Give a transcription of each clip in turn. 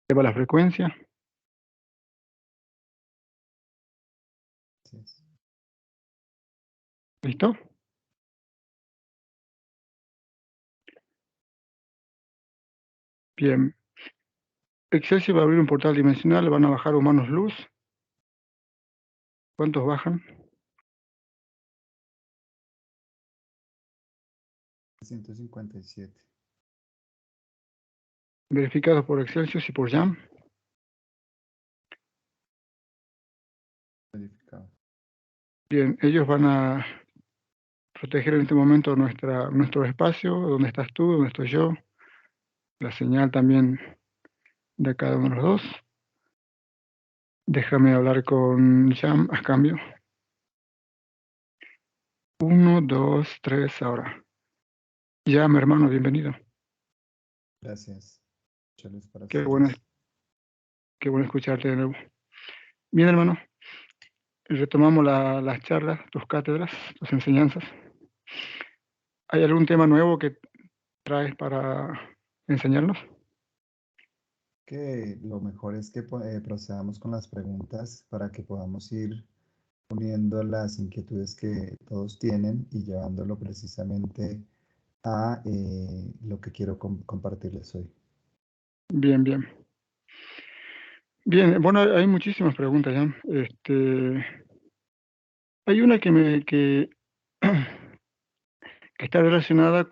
Eleva la frecuencia. Así es. ¿Listo? Bien. Excelsior va a abrir un portal dimensional, van a bajar humanos luz. ¿Cuántos bajan? 157. Verificados por Excelsior y por Jam. Verificado. Bien, ellos van a proteger en este momento nuestro espacio, donde estás tú, donde estoy yo, la señal también de cada uno de los dos. Déjame hablar con Jam a cambio. 1, 2, 3, ahora. Jam, hermano, bienvenido. Gracias. Mucha luz para Qué bueno, ustedes. qué bueno escucharte de nuevo. Bien, hermano, retomamos las charlas, tus cátedras, tus enseñanzas. ¿Hay algún tema nuevo que traes para enseñarnos? Que lo mejor es que procedamos con las preguntas para que podamos ir uniendo las inquietudes que todos tienen y llevándolo precisamente a lo que quiero compartirles hoy. Bien, bien. Bien, bueno, hay muchísimas preguntas ya. Hay una que está relacionada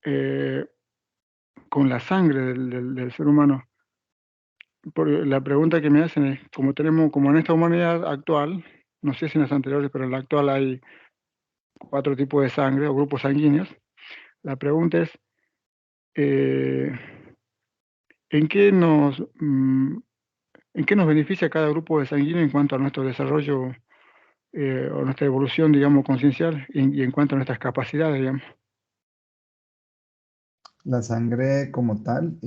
eh, con la sangre del ser humano. La pregunta que me hacen es, como en esta humanidad actual, no sé si en las anteriores, pero en la actual hay 4 tipos de sangre o grupos sanguíneos. La pregunta es, eh, ¿en qué en qué nos beneficia cada grupo de sanguíneo en cuanto a nuestro desarrollo o nuestra evolución, digamos, conciencial y en cuanto a nuestras capacidades, digamos? La sangre como tal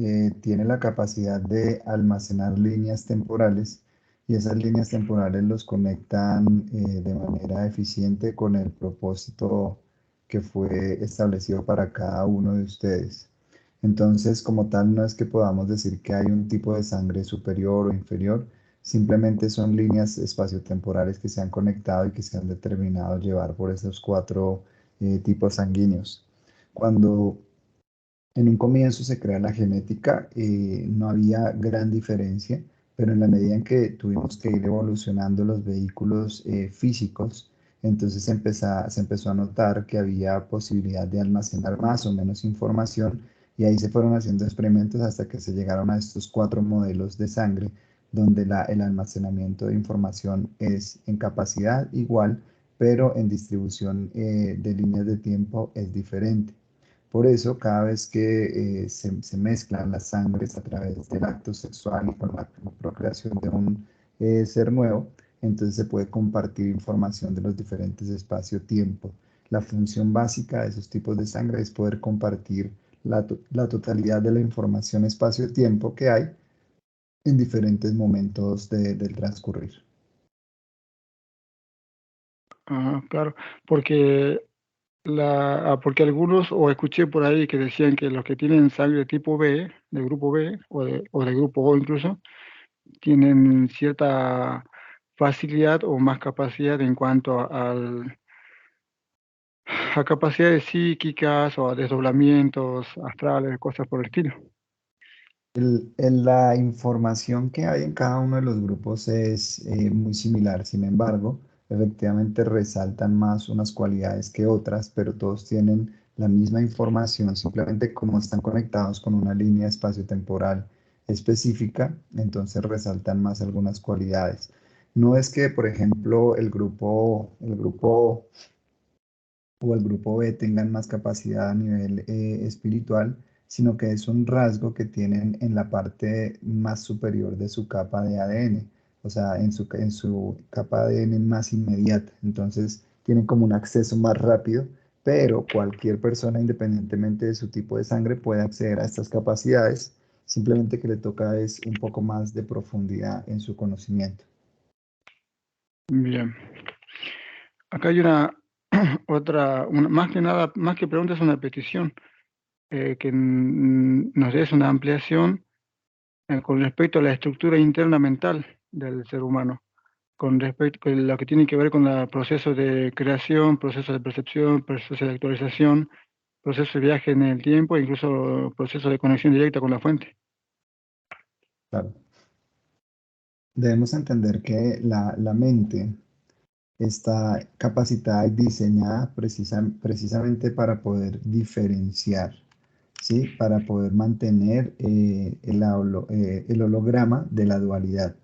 tiene la capacidad de almacenar líneas temporales y esas líneas temporales los conectan de manera eficiente con el propósito que fue establecido para cada uno de ustedes. Entonces, como tal, no es que podamos decir que hay un tipo de sangre superior o inferior, simplemente son líneas espaciotemporales que se han conectado y que se han determinado llevar por esos 4 tipos sanguíneos. Cuando en un comienzo se crea la genética, no había gran diferencia, pero en la medida en que tuvimos que ir evolucionando los vehículos físicos, entonces se empezó a notar que había posibilidad de almacenar más o menos información y ahí se fueron haciendo experimentos hasta que se llegaron a estos 4 modelos de sangre, donde el almacenamiento de información es en capacidad igual, pero en distribución de líneas de tiempo es diferente. Por eso, cada vez que se mezclan las sangres a través del acto sexual y con la procreación de un ser nuevo, entonces se puede compartir información de los diferentes espacio-tiempo. La función básica de esos tipos de sangre es poder compartir la totalidad de la información espacio-tiempo que hay en diferentes momentos del transcurrir. Ah, claro, porque, porque algunos, o escuché por ahí que decían que los que tienen sangre tipo B, de grupo B, o de grupo O incluso, tienen cierta facilidad o más capacidad en cuanto a capacidades psíquicas o a desdoblamientos astrales, cosas por el estilo. La información que hay en cada uno de los grupos es muy similar, sin embargo, efectivamente resaltan más unas cualidades que otras, pero todos tienen la misma información, simplemente como están conectados con una línea espaciotemporal específica, entonces resaltan más algunas cualidades. No es que, por ejemplo, el grupo o el grupo B tengan más capacidad a nivel espiritual, sino que es un rasgo que tienen en la parte más superior de su capa de ADN, o sea, en su capa de ADN más inmediata. Entonces, tienen como un acceso más rápido, pero cualquier persona, independientemente de su tipo de sangre, puede acceder a estas capacidades, simplemente que le toca es un poco más de profundidad en su conocimiento. Bien. Acá hay más que nada, más que preguntas, una petición. que nos des una ampliación con respecto a la estructura interna mental del ser humano, con respecto a lo que tiene que ver con el proceso de creación, proceso de percepción, proceso de actualización, proceso de viaje en el tiempo, e incluso proceso de conexión directa con la fuente. Claro. Debemos entender que la mente está capacitada y diseñada precisamente para poder diferenciar, ¿sí? Para poder mantener el holograma de la dualidad.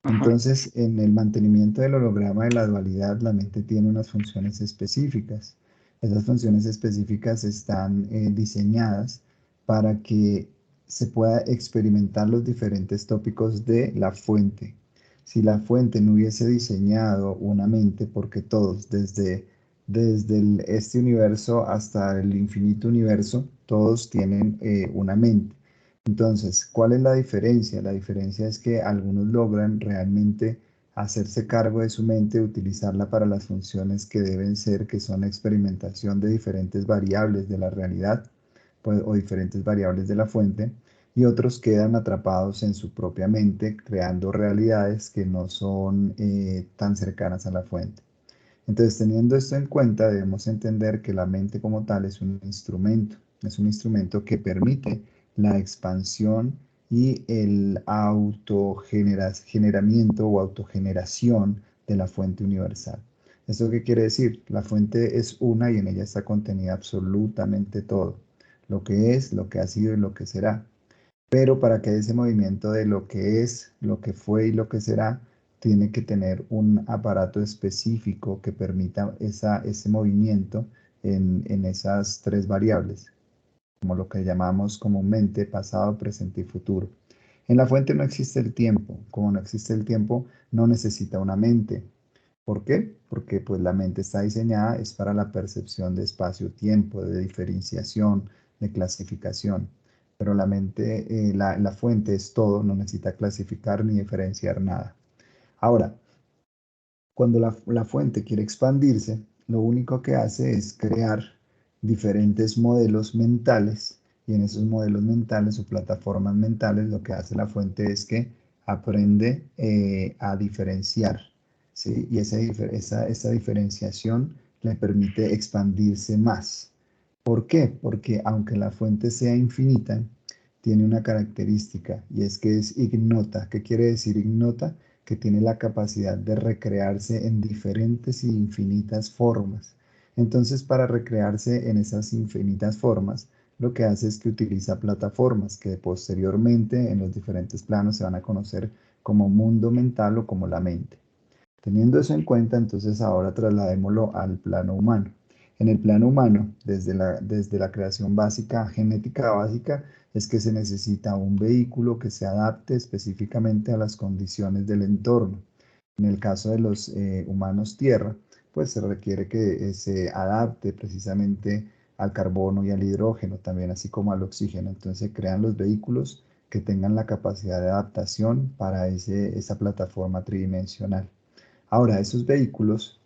Ajá, Entonces, en el mantenimiento del holograma de la dualidad, la mente tiene unas funciones específicas. Esas funciones específicas están diseñadas para que se pueda experimentar los diferentes tópicos de la fuente. Si la fuente no hubiese diseñado una mente, porque todos, este universo hasta el infinito universo, todos tienen una mente. Entonces, ¿cuál es la diferencia? La diferencia es que algunos logran realmente hacerse cargo de su mente, utilizarla para las funciones que deben ser, que son experimentación de diferentes variables de la realidad, pues, o diferentes variables de la fuente, y otros quedan atrapados en su propia mente, creando realidades que no son tan cercanas a la fuente. Entonces, teniendo esto en cuenta, debemos entender que la mente como tal es un instrumento que permite la expansión y el autogeneramiento o autogeneración de la fuente universal. ¿Esto qué quiere decir? La fuente es una y en ella está contenida absolutamente todo, lo que es, lo que ha sido y lo que será. Pero para que ese movimiento de lo que es, lo que fue y lo que será, tiene que tener un aparato específico que permita ese movimiento en esas tres variables, como lo que llamamos comúnmente pasado, presente y futuro. En la fuente no existe el tiempo. Como no existe el tiempo, no necesita una mente. ¿Por qué? Porque pues la mente está diseñada es para la percepción de espacio-tiempo, de diferenciación, de clasificación. Pero la mente, la fuente es todo, no necesita clasificar ni diferenciar nada. Ahora, cuando la fuente quiere expandirse, lo único que hace es crear diferentes modelos mentales y en esos modelos mentales o plataformas mentales lo que hace la fuente es que aprende a diferenciar, ¿sí? Y esa diferenciación le permite expandirse más. ¿Por qué? Porque aunque la fuente sea infinita, tiene una característica y es que es ignota. ¿Qué quiere decir ignota? Que tiene la capacidad de recrearse en diferentes y infinitas formas. Entonces, para recrearse en esas infinitas formas, lo que hace es que utiliza plataformas que posteriormente en los diferentes planos se van a conocer como mundo mental o como la mente. Teniendo eso en cuenta, entonces ahora trasladémoslo al plano humano. En el plano humano, desde la creación básica, genética básica, es que se necesita un vehículo que se adapte específicamente a las condiciones del entorno. En el caso de los humanos tierra, pues se requiere que se adapte precisamente al carbono y al hidrógeno, también así como al oxígeno. Entonces se crean los vehículos que tengan la capacidad de adaptación para esa plataforma tridimensional. Ahora, esos vehículos,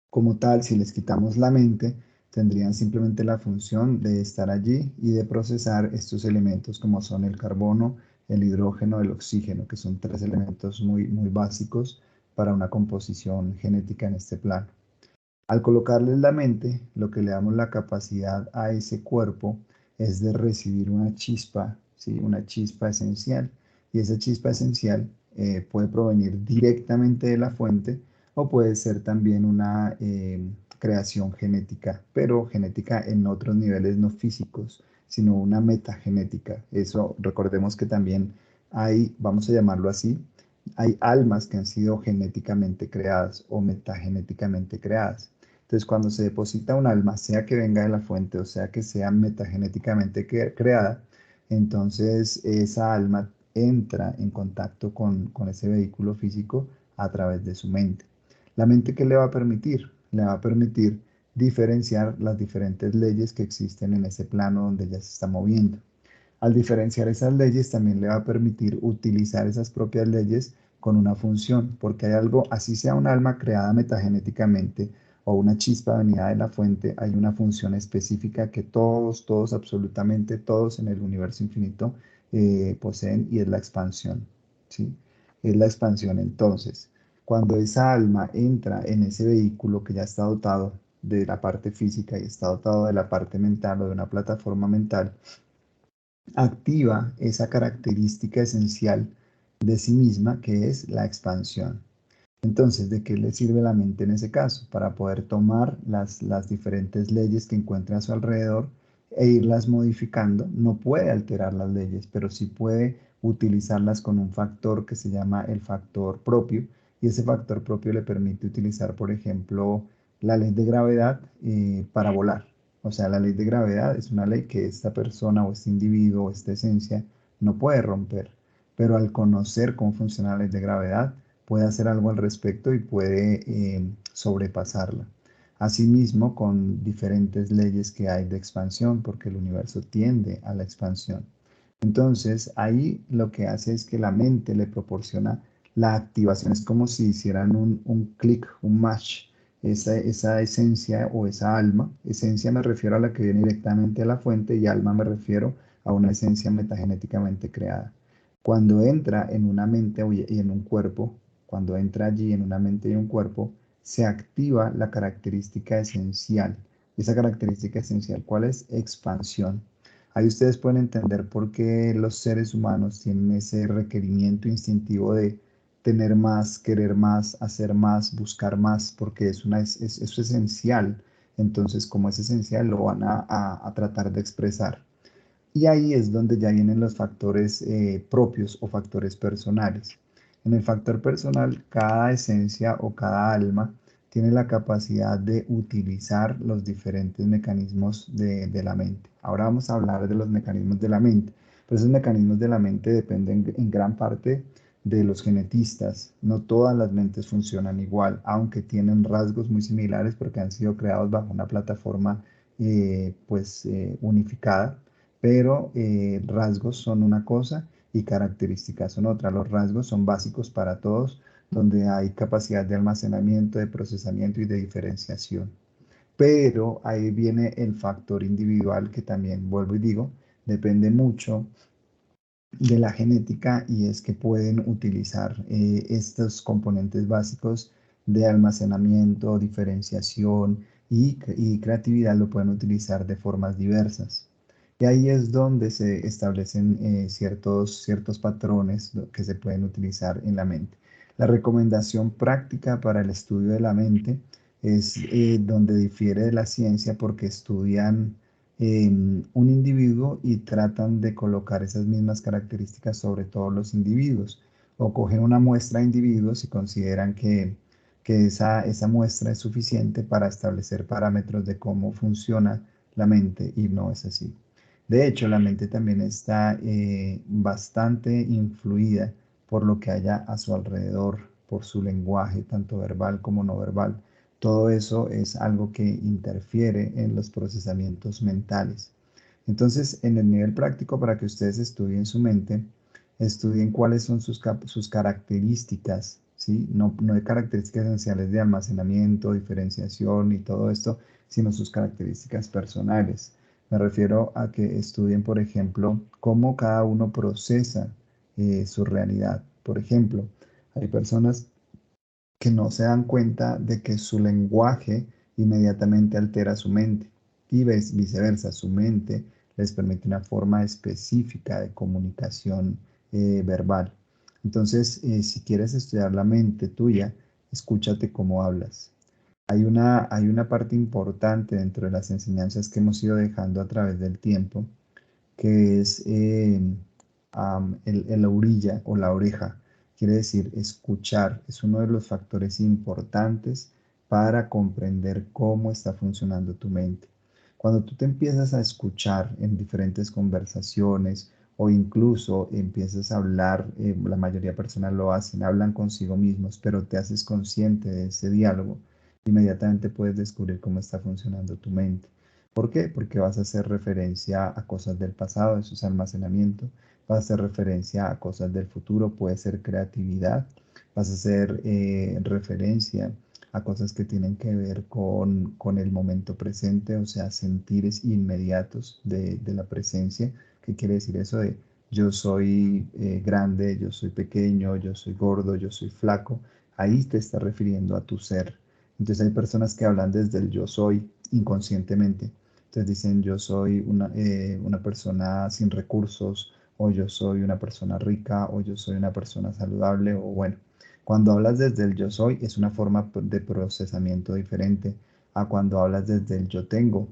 como tal, si les quitamos la mente, tendrían simplemente la función de estar allí y de procesar estos elementos como son el carbono, el hidrógeno, el oxígeno, que son tres elementos muy, muy básicos para una composición genética en este plano. Al colocarles la mente, lo que le damos la capacidad a ese cuerpo es de recibir una chispa, ¿sí? Una chispa esencial. Y esa chispa esencial puede provenir directamente de la fuente o puede ser también una creación genética, pero genética en otros niveles no físicos, sino una metagenética. Eso recordemos que también hay, vamos a llamarlo así, hay almas que han sido genéticamente creadas o metagenéticamente creadas. Entonces, cuando se deposita un alma, sea que venga de la fuente o sea que sea metagenéticamente creada, entonces esa alma entra en contacto con ese vehículo físico a través de su mente. ¿La mente qué le va a permitir? Le va a permitir diferenciar las diferentes leyes que existen en ese plano donde ella se está moviendo. Al diferenciar esas leyes, también le va a permitir utilizar esas propias leyes con una función, porque hay algo, así sea un alma creada metagenéticamente o una chispa venida de la fuente, hay una función específica que todos, absolutamente todos en el universo infinito poseen y es la expansión, ¿sí? Es la expansión. Entonces, cuando esa alma entra en ese vehículo que ya está dotado de la parte física y está dotado de la parte mental o de una plataforma mental, activa esa característica esencial de sí misma que es la expansión. Entonces, ¿de qué le sirve la mente en ese caso? Para poder tomar las diferentes leyes que encuentra a su alrededor e irlas modificando. No puede alterar las leyes, pero sí puede utilizarlas con un factor que se llama el factor propio. Y ese factor propio le permite utilizar, por ejemplo, la ley de gravedad para volar. O sea, la ley de gravedad es una ley que esta persona o este individuo o esta esencia no puede romper. Pero al conocer cómo funciona la ley de gravedad, puede hacer algo al respecto y puede sobrepasarla. Asimismo, con diferentes leyes que hay de expansión, porque el universo tiende a la expansión. Entonces, ahí lo que hace es que la mente le proporciona la activación. Es como si hicieran un clic, un match, esa esencia o esa alma. Esencia me refiero a la que viene directamente a la fuente y alma me refiero a una esencia metagenéticamente creada. Cuando entra en una mente y en un cuerpo, cuando entra allí en una mente y un cuerpo, se activa la característica esencial. Esa característica esencial, ¿cuál es? Expansión. Ahí ustedes pueden entender por qué los seres humanos tienen ese requerimiento instintivo de tener más, querer más, hacer más, buscar más, porque es esencial. Entonces, como es esencial, lo van a tratar de expresar. Y ahí es donde ya vienen los factores propios o factores personales. En el factor personal, cada esencia o cada alma tiene la capacidad de utilizar los diferentes mecanismos de la mente. Ahora vamos a hablar de los mecanismos de la mente. Pero esos mecanismos de la mente dependen en gran parte de los genetistas. No todas las mentes funcionan igual, aunque tienen rasgos muy similares porque han sido creados bajo una plataforma unificada, pero rasgos son una cosa y características son otra. Los rasgos son básicos para todos, donde hay capacidad de almacenamiento, de procesamiento y de diferenciación. Pero ahí viene el factor individual que también, vuelvo y digo, depende mucho de la genética y es que pueden utilizar estos componentes básicos de almacenamiento, diferenciación y creatividad lo pueden utilizar de formas diversas. Y ahí es donde se establecen ciertos patrones que se pueden utilizar en la mente. La recomendación práctica para el estudio de la mente es donde difiere de la ciencia porque estudian un individuo y tratan de colocar esas mismas características sobre todos los individuos. O cogen una muestra de individuos y consideran que esa muestra es suficiente para establecer parámetros de cómo funciona la mente y no es así. De hecho, la mente también está bastante influida por lo que haya a su alrededor, por su lenguaje, tanto verbal como no verbal. Todo eso es algo que interfiere en los procesamientos mentales. Entonces, en el nivel práctico, para que ustedes estudien su mente, estudien cuáles son sus características, ¿sí? No hay características esenciales de almacenamiento, diferenciación y todo esto, sino sus características personales. Me refiero a que estudien, por ejemplo, cómo cada uno procesa su realidad. Por ejemplo, hay personas que no se dan cuenta de que su lenguaje inmediatamente altera su mente y viceversa, su mente les permite una forma específica de comunicación verbal. Entonces, si quieres estudiar la mente tuya, escúchate cómo hablas. Hay una parte importante dentro de las enseñanzas que hemos ido dejando a través del tiempo, que es la orilla o la oreja. Quiere decir, escuchar es uno de los factores importantes para comprender cómo está funcionando tu mente. Cuando tú te empiezas a escuchar en diferentes conversaciones o incluso empiezas a hablar, la mayoría de personas lo hacen, hablan consigo mismos, pero te haces consciente de ese diálogo, inmediatamente puedes descubrir cómo está funcionando tu mente. ¿Por qué? Porque vas a hacer referencia a cosas del pasado, eso es almacenamiento, vas a hacer referencia a cosas del futuro, puede ser creatividad, vas a hacer referencia a cosas que tienen que ver con el momento presente, o sea, sentires inmediatos de la presencia. ¿Qué quiere decir eso de yo soy grande, yo soy pequeño, yo soy gordo, yo soy flaco? Ahí te está refiriendo a tu ser. Entonces hay personas que hablan desde el yo soy inconscientemente. Entonces dicen yo soy una persona sin recursos, o yo soy una persona rica, o yo soy una persona saludable, o bueno. Cuando hablas desde el yo soy es una forma de procesamiento diferente a cuando hablas desde el yo tengo.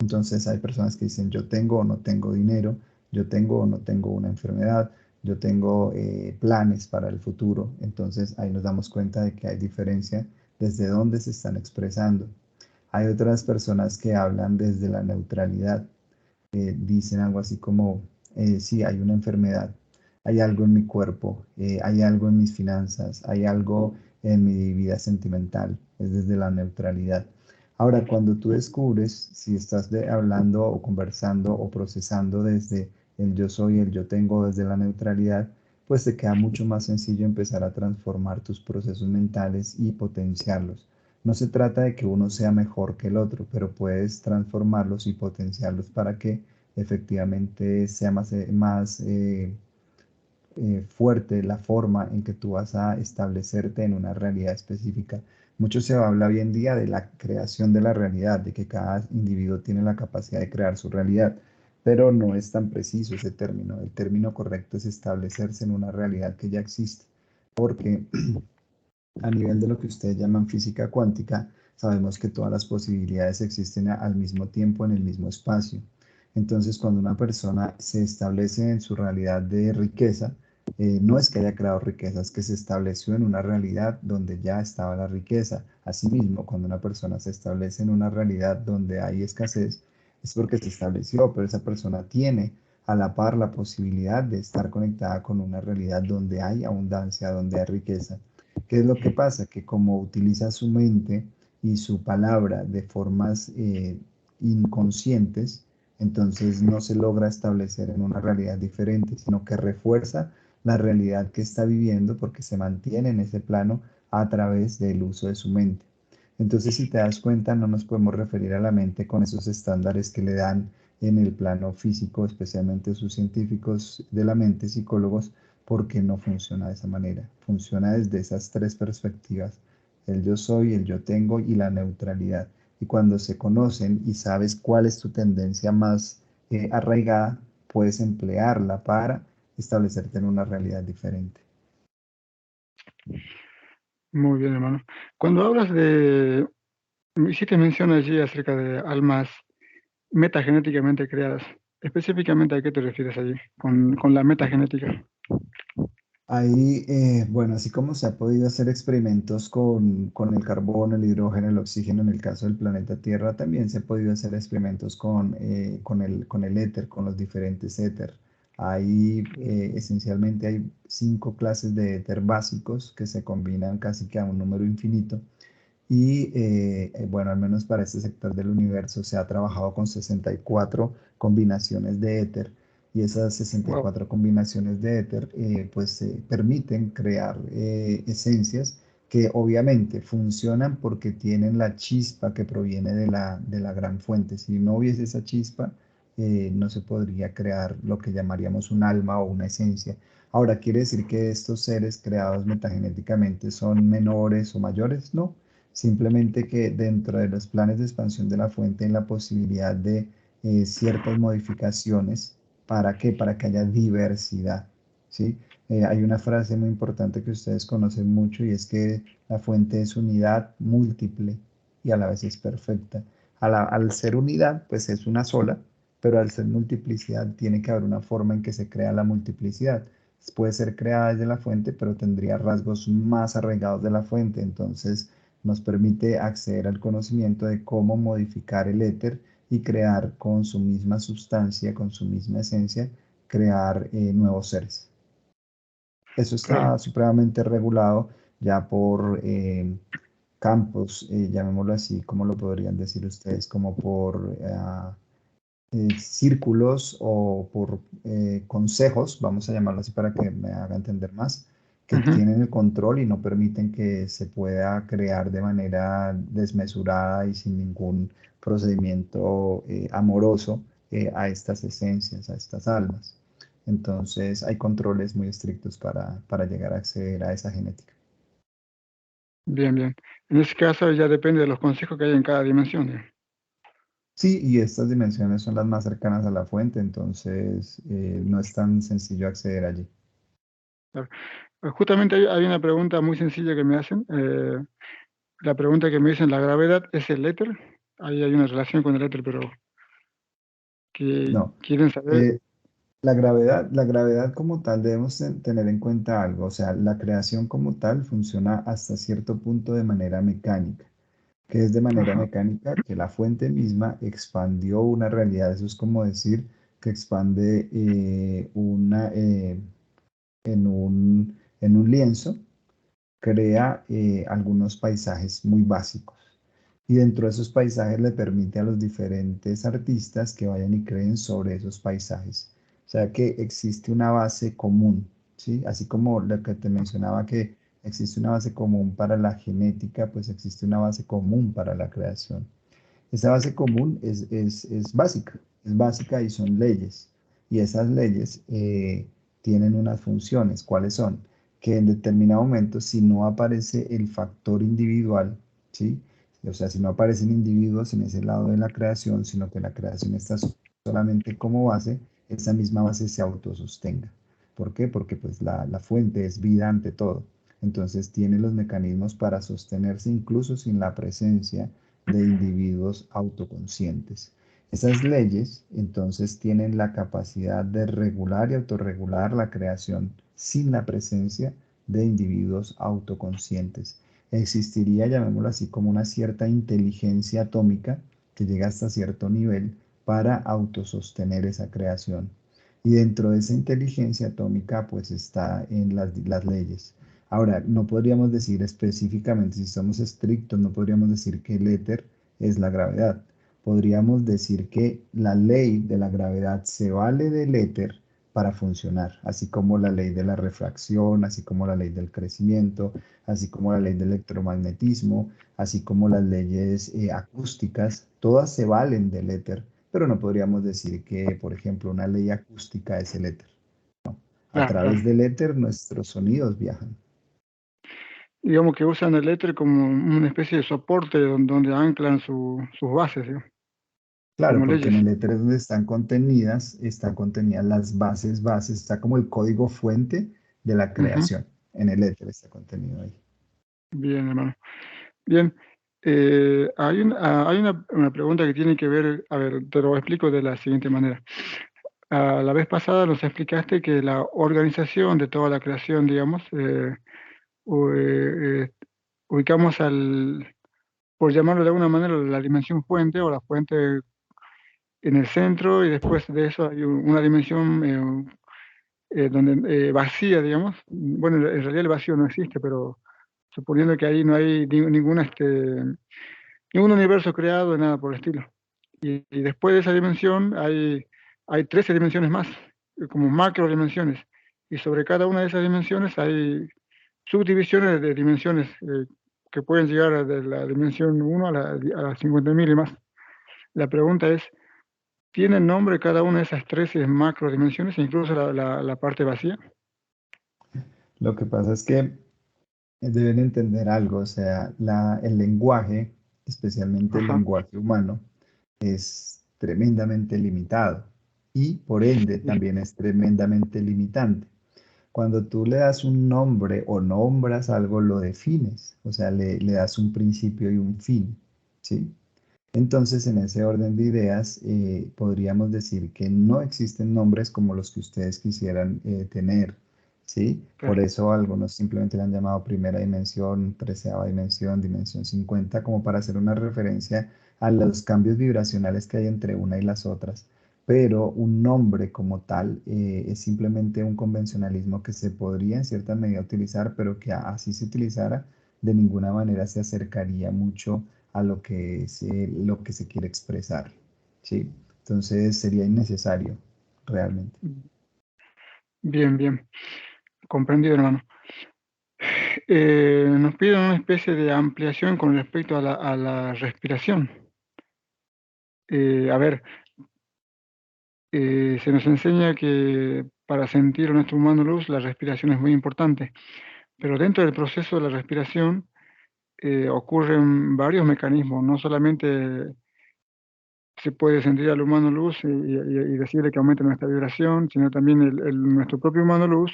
Entonces hay personas que dicen yo tengo o no tengo dinero, yo tengo o no tengo una enfermedad, yo tengo planes para el futuro. Entonces ahí nos damos cuenta de que hay diferencia desde dónde se están expresando. Hay otras personas que hablan desde la neutralidad, dicen algo así como, sí, hay una enfermedad, hay algo en mi cuerpo, hay algo en mis finanzas, hay algo en mi vida sentimental, es desde la neutralidad. Ahora, cuando tú descubres si estás hablando o conversando o procesando desde el yo soy, el yo tengo, desde la neutralidad, pues te queda mucho más sencillo empezar a transformar tus procesos mentales y potenciarlos. No se trata de que uno sea mejor que el otro, pero puedes transformarlos y potenciarlos para que efectivamente sea más fuerte la forma en que tú vas a establecerte en una realidad específica. Mucho se habla hoy en día de la creación de la realidad, de que cada individuo tiene la capacidad de crear su realidad, pero no es tan preciso ese término. El término correcto es establecerse en una realidad que ya existe, porque a nivel de lo que ustedes llaman física cuántica, sabemos que todas las posibilidades existen al mismo tiempo en el mismo espacio. Entonces, cuando una persona se establece en su realidad de riqueza, no es que haya creado riqueza, es que se estableció en una realidad donde ya estaba la riqueza. Asimismo, cuando una persona se establece en una realidad donde hay escasez, es porque se estableció, pero esa persona tiene a la par la posibilidad de estar conectada con una realidad donde hay abundancia, donde hay riqueza. ¿Qué es lo que pasa? Que como utiliza su mente y su palabra de formas inconscientes, entonces no se logra establecer en una realidad diferente, sino que refuerza la realidad que está viviendo porque se mantiene en ese plano a través del uso de su mente. Entonces, si te das cuenta, no nos podemos referir a la mente con esos estándares que le dan en el plano físico, especialmente sus científicos de la mente, psicólogos, porque no funciona de esa manera. Funciona desde esas tres perspectivas, el yo soy, el yo tengo y la neutralidad. Y cuando se conocen y sabes cuál es tu tendencia más arraigada, puedes emplearla para establecerte en una realidad diferente. Muy bien, hermano. Cuando hablas me hiciste mención allí acerca de almas metagenéticamente creadas. Específicamente, ¿a qué te refieres allí con la metagenética? Ahí, bueno, así como se ha podido hacer experimentos con el carbono, el hidrógeno, el oxígeno en el caso del planeta Tierra, también se ha podido hacer experimentos con el éter, con los diferentes éter. Ahí, esencialmente, hay 5 clases de éter básicos que se combinan casi que a un número infinito. Y bueno, al menos para este sector del universo se ha trabajado con 64 combinaciones de éter, y esas sesenta y Wow. cuatro combinaciones de éter pues permiten crear esencias que obviamente funcionan porque tienen la chispa que proviene de la gran fuente. Si no hubiese esa chispa, no se podría crear lo que llamaríamos un alma o una esencia. Ahora, ¿quiere decir que estos seres creados metagenéticamente son menores o mayores? No, simplemente que dentro de los planes de expansión de la fuente hay la posibilidad de ciertas modificaciones. ¿Para qué? Para que haya diversidad, ¿sí? Hay una frase muy importante que ustedes conocen mucho, y es que la fuente es unidad múltiple y a la vez es perfecta. Al ser unidad, pues es una sola, pero al ser multiplicidad tiene que haber una forma en que se crea la multiplicidad. Puede ser creada desde la fuente, pero tendría rasgos más arraigados de la fuente. Entonces, nos permite acceder al conocimiento de cómo modificar el éter y crear con su misma sustancia, con su misma esencia, crear nuevos seres. Eso Claro. está supremamente regulado ya por campos, llamémoslo así, como lo podrían decir ustedes, como por círculos o por consejos, vamos a llamarlo así para que me haga entender más, que Ujú. tienen el control y no permiten que se pueda crear de manera desmesurada y sin ningún procedimiento amoroso a estas esencias, a estas almas. Entonces hay controles muy estrictos para llegar a acceder a esa genética. Bien, bien. En ese caso ya depende de los consejos que hay en cada dimensión, digamos. Sí, y estas dimensiones son las más cercanas a la fuente, entonces no es tan sencillo acceder allí. Claro. Justamente hay una pregunta muy sencilla que me hacen. La pregunta que me dicen, ¿la gravedad es el éter? Ahí hay una relación con el éter, pero que No. quieren saber. Eh, la gravedad como tal debemos tener en cuenta algo, o sea, la creación como tal funciona hasta cierto punto de manera mecánica. Que es de manera Ajá, mecánica? Que la fuente misma expandió una realidad. Eso es como decir que expande en un lienzo, crea algunos paisajes muy básicos. Y dentro de esos paisajes le permite a los diferentes artistas que vayan y creen sobre esos paisajes. O sea que existe una base común, ¿sí? Así como lo que te mencionaba que existe una base común para la genética, pues existe una base común para la creación. Esa base común es básica y son leyes. Y esas leyes tienen unas funciones. ¿Cuáles son? Que en determinado momento, si no aparece el factor individual, ¿sí? O sea, si no aparecen individuos en ese lado de la creación, sino que la creación está solamente como base, esa misma base se autosostenga. ¿Por qué? Porque pues la fuente es vida ante todo. Entonces tiene los mecanismos para sostenerse incluso sin la presencia de individuos autoconscientes. Esas leyes entonces tienen la capacidad de regular y autorregular la creación sin la presencia de individuos autoconscientes. Existiría, llamémoslo así, como una cierta inteligencia atómica que llega hasta cierto nivel para autosostener esa creación. Y dentro de esa inteligencia atómica, pues está en las leyes. Ahora, no podríamos decir específicamente, si somos estrictos, no podríamos decir que el éter es la gravedad. Podríamos decir que la ley de la gravedad se vale del éter para funcionar, así como la ley de la refracción, así como la ley del crecimiento, así como la ley del electromagnetismo, así como las leyes acústicas, todas se valen del éter, pero no podríamos decir que, por ejemplo, una ley acústica es el éter. A claro, claro. través del éter nuestros sonidos viajan. Digamos que usan el éter como una especie de soporte donde anclan sus bases, digamos, Claro, como porque en leyes. el éter es donde están contenidas las bases, está como el código fuente de la Ujú. creación. En el éter está contenido ahí. Bien, hermano. Bien. Hay una pregunta que tiene que ver, a ver, te lo explico de la siguiente manera. La vez pasada nos explicaste que la organización de toda la creación, digamos, u- eh, eh, ubicamos por llamarlo de alguna manera, la dimensión fuente o la fuente en el centro y después de eso hay una dimensión donde, vacía, digamos. Bueno, en realidad el vacío no existe, pero suponiendo que ahí no hay ningún universo creado, nada por el estilo. Y después de esa dimensión hay 13 dimensiones más, como macro dimensiones. Y sobre cada una de esas dimensiones hay subdivisiones de dimensiones que pueden llegar de la dimensión 1 a la 50.000 y más. La pregunta es, ¿tienen nombre cada una de esas 13 macro dimensiones, incluso la parte vacía? Lo que pasa es que deben entender algo, o sea, el lenguaje, especialmente el Ajá. lenguaje humano, es tremendamente limitado y por ende Sí, también es tremendamente limitante. Cuando tú le das un nombre o nombras algo, lo defines, o sea, le das un principio y un fin, ¿sí? Entonces, en ese orden de ideas, podríamos decir que no existen nombres como los que ustedes quisieran tener, ¿sí? Por claro. eso algunos simplemente le han llamado primera dimensión, treceava dimensión, dimensión 50, como para hacer una referencia a los cambios vibracionales que hay entre una y las otras. Pero un nombre como tal es simplemente un convencionalismo que se podría en cierta medida utilizar, pero que así se utilizara, de ninguna manera se acercaría mucho a lo que se quiere expresar, ¿sí? Entonces sería innecesario, realmente. Bien, bien. Comprendido, hermano. Nos piden una especie de ampliación con respecto a la respiración. A ver, se nos enseña que para sentir a nuestro humano luz la respiración es muy importante, pero dentro del proceso de la respiración ocurren varios mecanismos, no solamente se puede sentir al humano luz y decirle que aumente nuestra vibración, sino también nuestro propio humano luz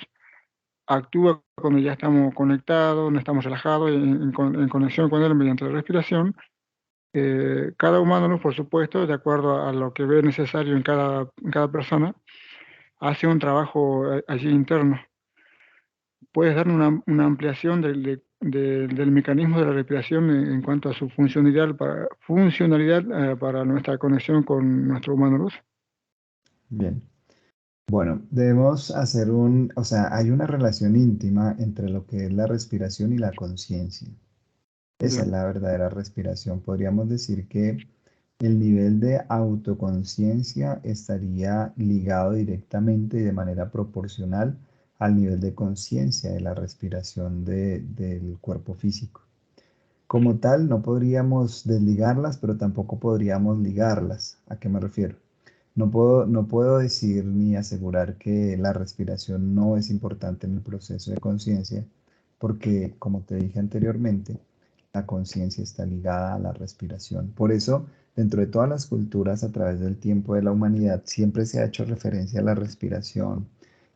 actúa cuando ya estamos conectados, no estamos relajados, en conexión con él mediante la respiración. Cada humano luz, por supuesto, de acuerdo a lo que ve necesario en cada persona, hace un trabajo allí interno. ¿Puedes darme una ampliación del mecanismo de la respiración en cuanto a su funcionalidad para nuestra conexión con nuestro humano luz? Bien. Bueno, debemos hacer o sea, hay una relación íntima entre lo que es la respiración y la conciencia. Esa es Bien, la verdadera respiración. Podríamos decir que el nivel de autoconciencia estaría ligado directamente y de manera proporcional al nivel de conciencia de la respiración del cuerpo físico. Como tal, no podríamos desligarlas, pero tampoco podríamos ligarlas. ¿A qué me refiero? No puedo decir ni asegurar que la respiración no es importante en el proceso de conciencia, porque, como te dije anteriormente, la conciencia está ligada a la respiración. Por eso, dentro de todas las culturas a través del tiempo de la humanidad, siempre se ha hecho referencia a la respiración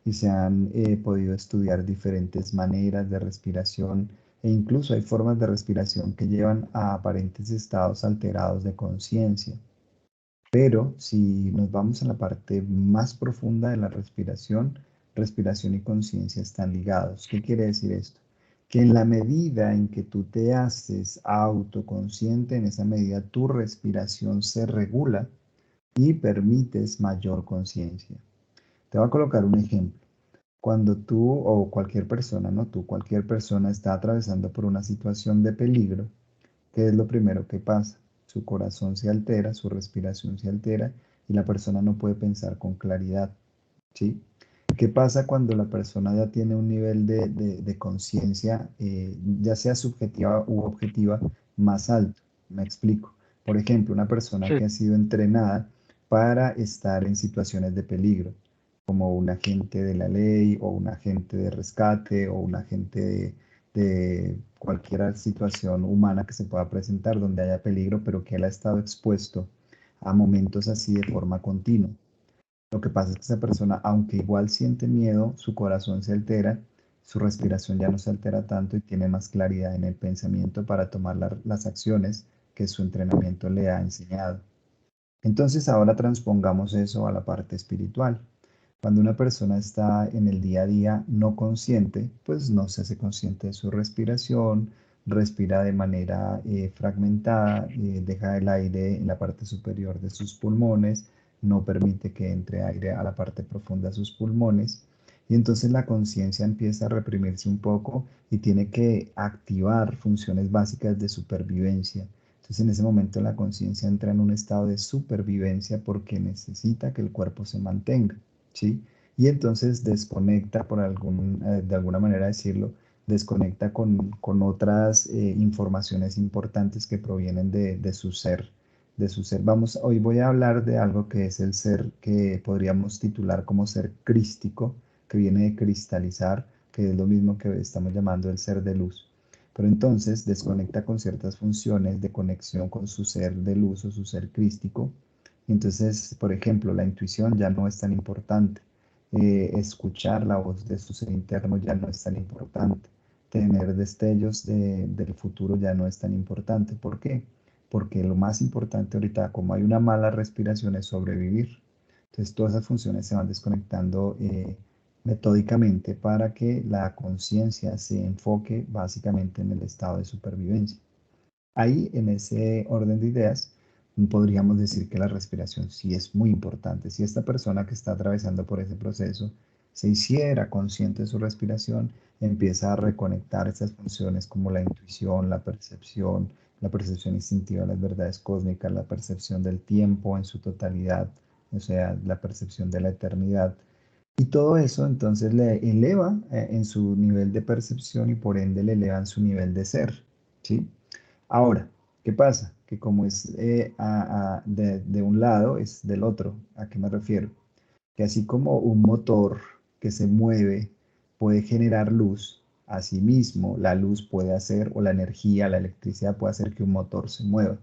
y se han podido estudiar diferentes maneras de respiración e incluso hay formas de respiración que llevan a aparentes estados alterados de conciencia. Pero si nos vamos a la parte más profunda de la respiración y conciencia están ligados. ¿Qué quiere decir esto? Que en la medida en que tú te haces autoconsciente, en esa medida tu respiración se regula y permites mayor conciencia. Te voy a colocar un ejemplo. Cuando tú o cualquier persona, no tú, cualquier persona está atravesando por una situación de peligro, ¿qué es lo primero que pasa? Su corazón se altera, su respiración se altera y la persona no puede pensar con claridad, ¿sí? ¿Qué pasa cuando la persona ya tiene un nivel de conciencia, ya sea subjetiva u objetiva, más alto? Me explico. Por ejemplo, una persona sí, que ha sido entrenada para estar en situaciones de peligro, como un agente de la ley o un agente de rescate o un agente de cualquier situación humana que se pueda presentar donde haya peligro, pero que él ha estado expuesto a momentos así de forma continua. Lo que pasa es que esa persona, aunque igual siente miedo, su corazón se altera, su respiración ya no se altera tanto y tiene más claridad en el pensamiento para tomar las acciones que su entrenamiento le ha enseñado. Entonces ahora transpongamos eso a la parte espiritual. Cuando una persona está en el día a día no consciente, pues no se hace consciente de su respiración, respira de manera fragmentada, deja el aire en la parte superior de sus pulmones, no permite que entre aire a la parte profunda de sus pulmones. Y entonces la conciencia empieza a reprimirse un poco y tiene que activar funciones básicas de supervivencia. Entonces en ese momento la conciencia entra en un estado de supervivencia porque necesita que el cuerpo se mantenga, ¿sí? Y entonces desconecta, de alguna manera decirlo, desconecta con otras informaciones importantes que provienen de su ser, de su ser. Hoy voy a hablar de algo que es el ser que podríamos titular como ser crístico, que viene de cristalizar, que es lo mismo que estamos llamando el ser de luz. Pero entonces desconecta con ciertas funciones de conexión con su ser de luz o su ser crístico. Entonces, por ejemplo, la intuición ya no es tan importante. Escuchar la voz de su ser interno ya no es tan importante. Tener destellos del futuro ya no es tan importante. ¿Por qué? Porque lo más importante ahorita, como hay una mala respiración, es sobrevivir. Entonces, todas esas funciones se van desconectando metódicamente para que la conciencia se enfoque básicamente en el estado de supervivencia. Ahí, en ese orden de ideas, podríamos decir que la respiración sí es muy importante. Si esta persona que está atravesando por ese proceso se hiciera consciente de su respiración, empieza a reconectar estas funciones como la percepción instintiva de las verdades cósmicas, la percepción del tiempo en su totalidad, o sea, la percepción de la eternidad, Y todo eso entonces le eleva en su nivel de percepción y por ende le eleva en su nivel de ser, ¿sí? Ahora, ¿qué pasa? Que como es de un lado, es del otro. ¿A qué me refiero? Que así como un motor que se mueve puede generar luz, asimismo la luz puede hacer, o la energía, la electricidad puede hacer que un motor se mueva.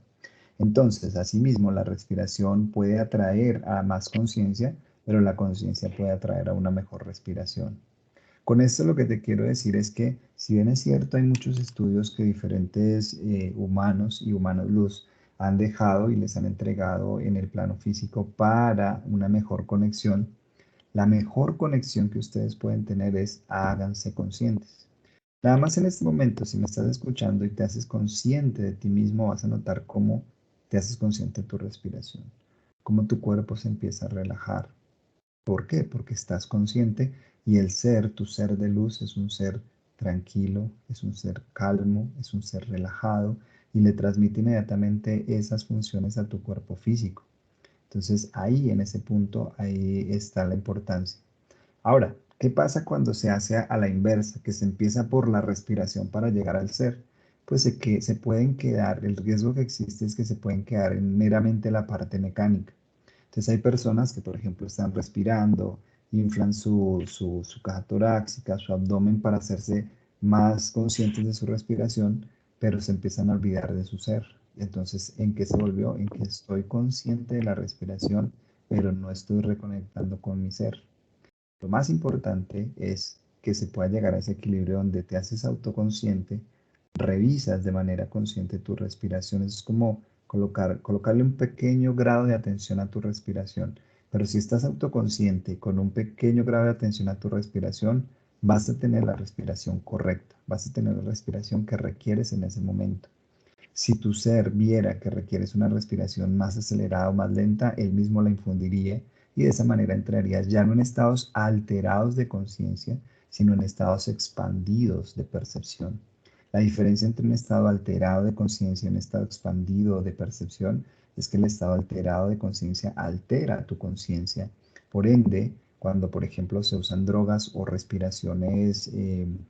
Entonces, asimismo, la respiración puede atraer a más conciencia, pero la conciencia puede atraer a una mejor respiración. Con esto lo que te quiero decir es que, si bien es cierto, hay muchos estudios que diferentes humanos y humanos luz han dejado y les han entregado en el plano físico para una mejor conexión, la mejor conexión que ustedes pueden tener es háganse conscientes. Nada más en este momento, si me estás escuchando y te haces consciente de ti mismo, vas a notar cómo te haces consciente de tu respiración, cómo tu cuerpo se empieza a relajar. ¿Por qué? Porque estás consciente y el ser, tu ser de luz, es un ser tranquilo, es un ser calmo, es un ser relajado y le transmite inmediatamente esas funciones a tu cuerpo físico. Entonces ahí, en ese punto, ahí está la importancia. Ahora, ¿qué pasa cuando se hace a la inversa, que se empieza por la respiración para llegar al ser? Pues que se pueden quedar, el riesgo que existe es que se pueden quedar en meramente la parte mecánica. Entonces hay personas que, por ejemplo, están respirando, inflan su caja torácica, su abdomen para hacerse más conscientes de su respiración, pero se empiezan a olvidar de su ser. Entonces, ¿en qué se volvió? En que estoy consciente de la respiración, pero no estoy reconectando con mi ser. Lo más importante es que se pueda llegar a ese equilibrio donde te haces autoconsciente, revisas de manera consciente tu respiración. Es como colocarle un pequeño grado de atención a tu respiración. Pero si estás autoconsciente con un pequeño grado de atención a tu respiración, vas a tener la respiración correcta, vas a tener la respiración que requieres en ese momento. Si tu ser viera que requieres una respiración más acelerada o más lenta, él mismo la infundiría y de esa manera entrarías ya no en estados alterados de conciencia, sino en estados expandidos de percepción. La diferencia entre un estado alterado de conciencia y un estado expandido de percepción es que el estado alterado de conciencia altera tu conciencia. Por ende, cuando por ejemplo se usan drogas o respiraciones,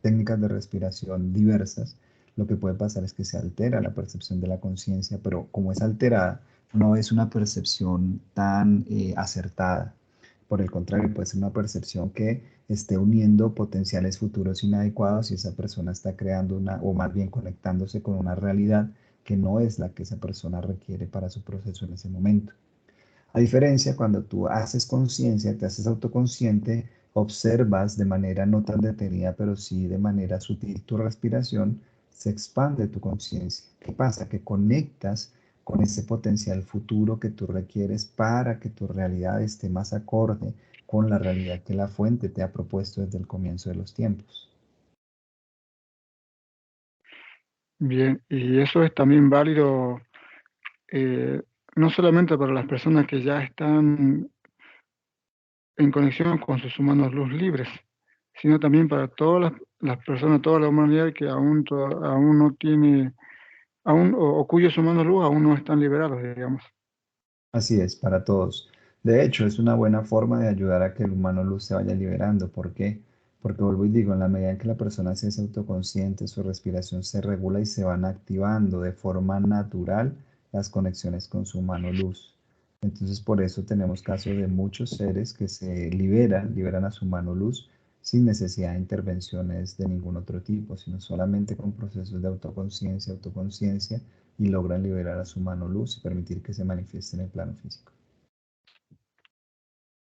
técnicas de respiración diversas, lo que puede pasar es que se altera la percepción de la conciencia, pero como es alterada, no es una percepción tan acertada. Por el contrario, puede ser una percepción que esté uniendo potenciales futuros inadecuados y esa persona está creando una, o más bien conectándose con una realidad que no es la que esa persona requiere para su proceso en ese momento. A diferencia, cuando tú haces conciencia, te haces autoconsciente, observas de manera no tan detenida, pero sí de manera sutil tu respiración, se expande tu conciencia. ¿Qué pasa? Que conectas con ese potencial futuro que tú requieres para que tu realidad esté más acorde con la realidad que la fuente te ha propuesto desde el comienzo de los tiempos. Bien, y eso es también válido no solamente para las personas que ya están en conexión con sus humanos luz libres, sino también para todas las personas, toda la humanidad que aún no tiene, o cuyos humanos luz aún no están liberados, digamos. Así es, para todos. De hecho, es una buena forma de ayudar a que el humano luz se vaya liberando. ¿Por qué? Porque vuelvo y digo, en la medida en que la persona se hace autoconsciente, su respiración se regula y se van activando de forma natural las conexiones con su humano luz. Entonces, por eso tenemos casos de muchos seres que se liberan a su mano luz sin necesidad de intervenciones de ningún otro tipo, sino solamente con procesos de autoconciencia y logran liberar a su mano luz y permitir que se manifieste en el plano físico.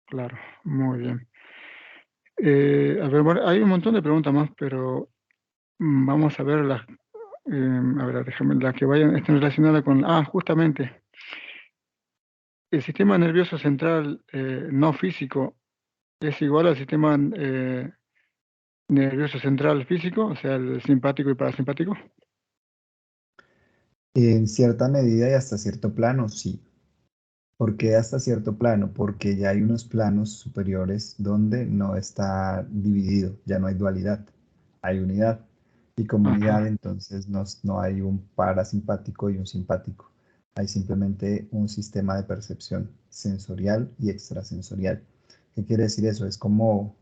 Claro, muy bien. A ver, bueno, hay un montón de preguntas más, pero vamos a ver a ver, déjame, las que vayan, estén relacionadas con, justamente, el sistema nervioso central no físico es igual al sistema nervioso central físico, o sea, el simpático y parasimpático. En cierta medida y hasta cierto plano, sí. ¿Por qué hasta cierto plano? Porque ya hay unos planos superiores donde no está dividido, ya no hay dualidad, hay unidad. Y como unidad, Ajá, entonces no hay un parasimpático y un simpático. Hay simplemente un sistema de percepción sensorial y extrasensorial. ¿Qué quiere decir eso? Es como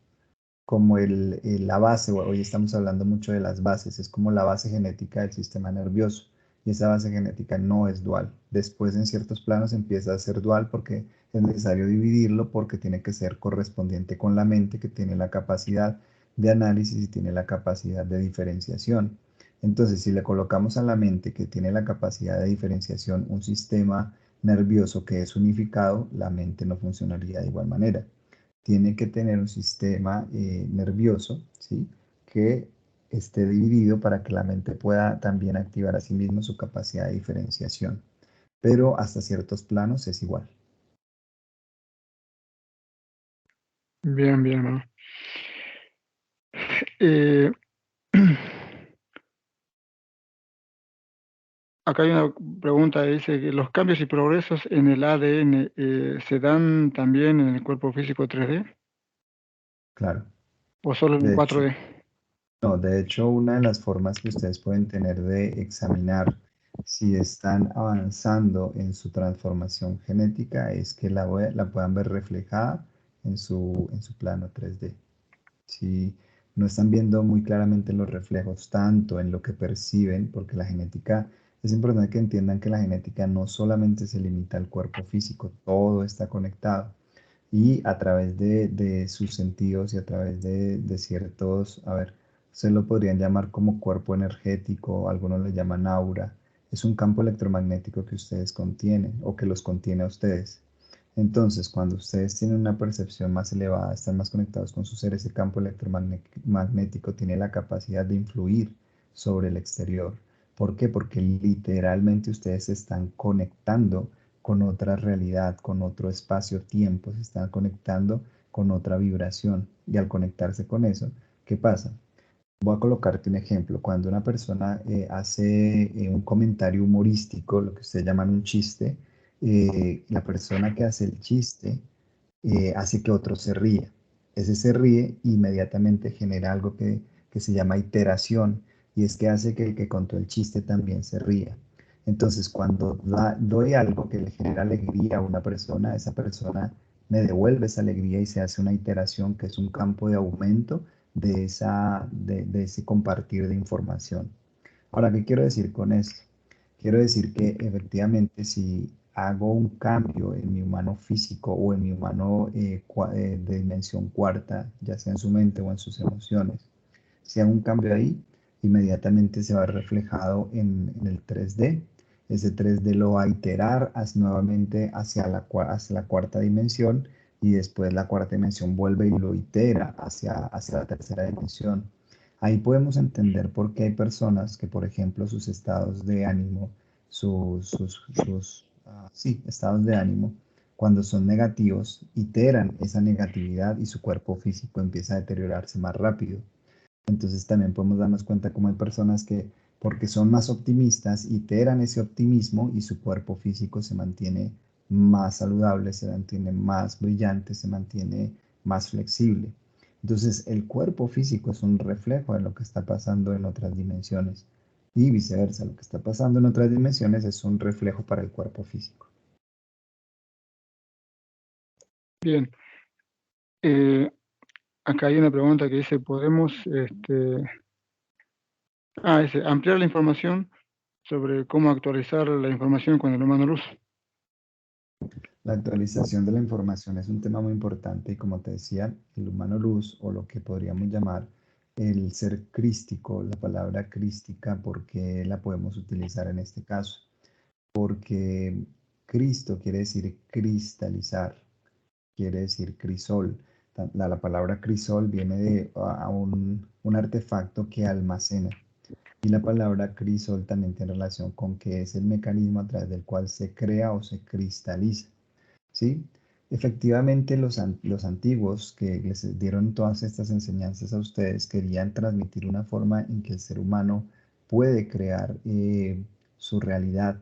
la base, hoy estamos hablando mucho de las bases, es como la base genética del sistema nervioso y esa base genética no es dual. Después en ciertos planos empieza a ser dual porque es necesario dividirlo porque tiene que ser correspondiente con la mente que tiene la capacidad de análisis y tiene la capacidad de diferenciación. Entonces, si le colocamos a la mente que tiene la capacidad de diferenciación un sistema nervioso que es unificado, la mente no funcionaría de igual manera. Tiene que tener un sistema nervioso, ¿sí? Que esté dividido para que la mente pueda también activar a sí mismo su capacidad de diferenciación. Pero hasta ciertos planos es igual. Bien, bien, hermano. Eh, Acá hay una pregunta, dice que los cambios y progresos en el ADN ¿se dan también en el cuerpo físico 3D Claro. o solo en De hecho, 4D? no, de hecho, una de las formas que ustedes pueden tener de examinar si están avanzando en su transformación genética es que la puedan ver reflejada en su plano 3D. Si no están viendo muy claramente los reflejos, tanto en lo que perciben, porque la genética, es importante que entiendan que la genética no solamente se limita al cuerpo físico, todo está conectado. Y a través de sus sentidos y a través de ciertos, a ver, se lo podrían llamar como cuerpo energético, algunos le llaman aura. Es un campo electromagnético que ustedes contienen o que los contiene a ustedes. Entonces, cuando ustedes tienen una percepción más elevada, están más conectados con su ser, ese campo electromagnético tiene la capacidad de influir sobre el exterior. ¿Por qué? Porque literalmente ustedes se están conectando con otra realidad, con otro espacio-tiempo, se están conectando con otra vibración. Y al conectarse con eso, ¿qué pasa? Voy a colocarte un ejemplo. Cuando una persona hace un comentario humorístico, lo que ustedes llaman un chiste, la persona que hace el chiste hace que otro se ría. Ese se ríe inmediatamente genera algo que se llama iteración y es que hace que el que contó el chiste también se ría. Entonces, cuando doy algo que le genera alegría a una persona, esa persona me devuelve esa alegría y se hace una iteración que es un campo de aumento de ese compartir de información. Ahora, ¿qué quiero decir con esto? Quiero decir que efectivamente si hago un cambio en mi humano físico o en mi humano de dimensión cuarta, ya sea en su mente o en sus emociones, si hago un cambio ahí, inmediatamente se va a ver reflejado en el 3D. Ese 3D lo va a iterar nuevamente hacia la cuarta dimensión y después la cuarta dimensión vuelve y lo itera hacia la tercera dimensión. Ahí podemos entender por qué hay personas que, por ejemplo, sus estados de ánimo, sí, estados de ánimo, cuando son negativos, iteran esa negatividad y su cuerpo físico empieza a deteriorarse más rápido. Entonces también podemos darnos cuenta cómo hay personas que, porque son más optimistas, iteran ese optimismo y su cuerpo físico se mantiene más saludable, se mantiene más brillante, se mantiene más flexible. Entonces el cuerpo físico es un reflejo de lo que está pasando en otras dimensiones y viceversa, lo que está pasando en otras dimensiones es un reflejo para el cuerpo físico. Bien. Eh, Acá hay una pregunta que dice, ¿podemos ampliar la información sobre cómo actualizar la información con el humano luz? La actualización de la información es un tema muy importante y como te decía, el humano luz o lo que podríamos llamar el ser crístico, la palabra crística, ¿por qué la podemos utilizar en este caso? Porque Cristo quiere decir cristalizar, quiere decir crisol. La palabra crisol viene de un artefacto que almacena. Y la palabra crisol también tiene relación con que es el mecanismo a través del cual se crea o se cristaliza. ¿Sí? Efectivamente, los antiguos que les dieron todas estas enseñanzas a ustedes querían transmitir una forma en que el ser humano puede crear su realidad,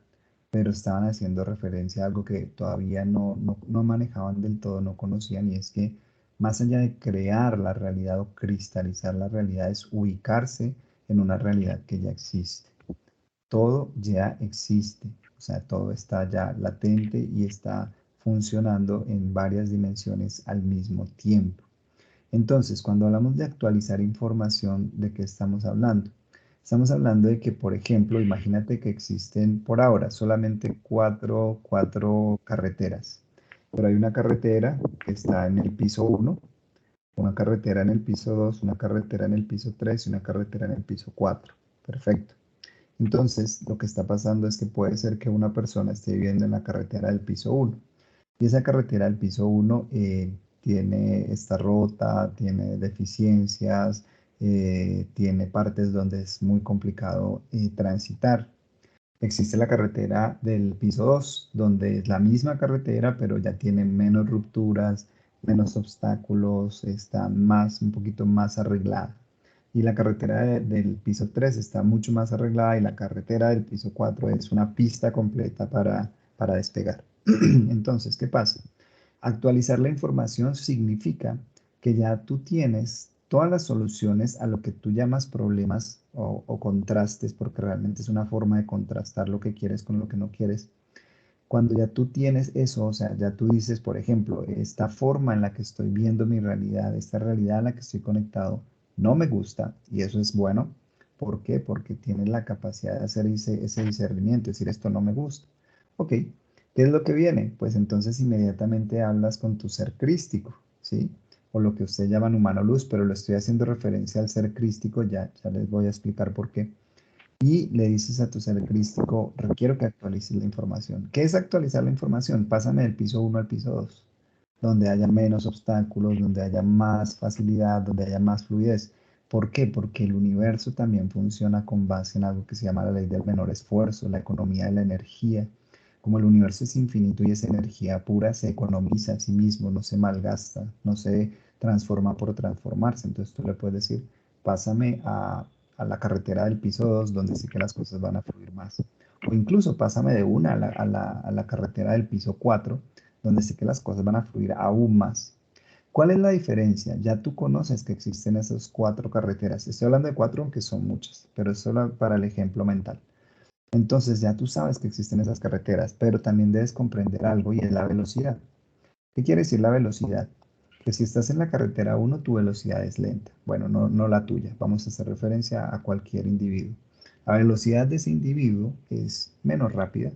pero estaban haciendo referencia a algo que todavía no manejaban del todo, no conocían, y es que más allá de crear la realidad o cristalizar la realidad, es ubicarse en una realidad que ya existe. Todo ya existe, o sea, todo está ya latente y está funcionando en varias dimensiones al mismo tiempo. Entonces, cuando hablamos de actualizar información, ¿de qué estamos hablando? Estamos hablando de que, por ejemplo, imagínate que existen por ahora solamente cuatro carreteras, pero hay una carretera que está en el piso 1, una carretera en el piso 2, una carretera en el piso 3 y una carretera en el piso 4. Perfecto. Entonces, lo que está pasando es que puede ser que una persona esté viviendo en la carretera del piso 1 y esa carretera del piso 1 está rota, tiene deficiencias, tiene partes donde es muy complicado transitar. Existe la carretera del piso 2, donde es la misma carretera, pero ya tiene menos rupturas, menos obstáculos, está un poquito más arreglada. Y la carretera del piso 3 está mucho más arreglada y la carretera del piso 4 es una pista completa para despegar. Entonces, ¿qué pasa? Actualizar la información significa que ya tú tienes todas las soluciones a lo que tú llamas problemas o contrastes, porque realmente es una forma de contrastar lo que quieres con lo que no quieres. Cuando ya tú tienes eso, o sea, ya tú dices, por ejemplo, esta forma en la que estoy viendo mi realidad, esta realidad en la que estoy conectado, no me gusta y eso es bueno. ¿Por qué? Porque tienes la capacidad de hacer ese discernimiento, decir, esto no me gusta. Ok, ¿qué es lo que viene? Pues entonces inmediatamente hablas con tu ser crístico, ¿sí? O lo que ustedes llaman humano luz, pero lo estoy haciendo referencia al ser crístico, ya les voy a explicar por qué. Y le dices a tu ser crístico, requiero que actualices la información. ¿Qué es actualizar la información? Pásame del piso 1 al piso 2, donde haya menos obstáculos, donde haya más facilidad, donde haya más fluidez. ¿Por qué? Porque el universo también funciona con base en algo que se llama la ley del menor esfuerzo, la economía de la energía. Como el universo es infinito y es energía pura, se economiza a sí mismo, no se malgasta, no se transforma por transformarse. Entonces tú le puedes decir, pásame a la carretera del piso 2 donde sí que las cosas van a fluir más. O incluso pásame de una a la carretera del piso 4 donde sí que las cosas van a fluir aún más. ¿Cuál es la diferencia? Ya tú conoces que existen esas cuatro carreteras. Estoy hablando de cuatro, aunque son muchas, pero es solo para el ejemplo mental. Entonces ya tú sabes que existen esas carreteras, pero también debes comprender algo y es la velocidad. ¿Qué quiere decir la velocidad? Que si estás en la carretera 1, tu velocidad es lenta. Bueno, no la tuya. Vamos a hacer referencia a cualquier individuo. La velocidad de ese individuo es menos rápida.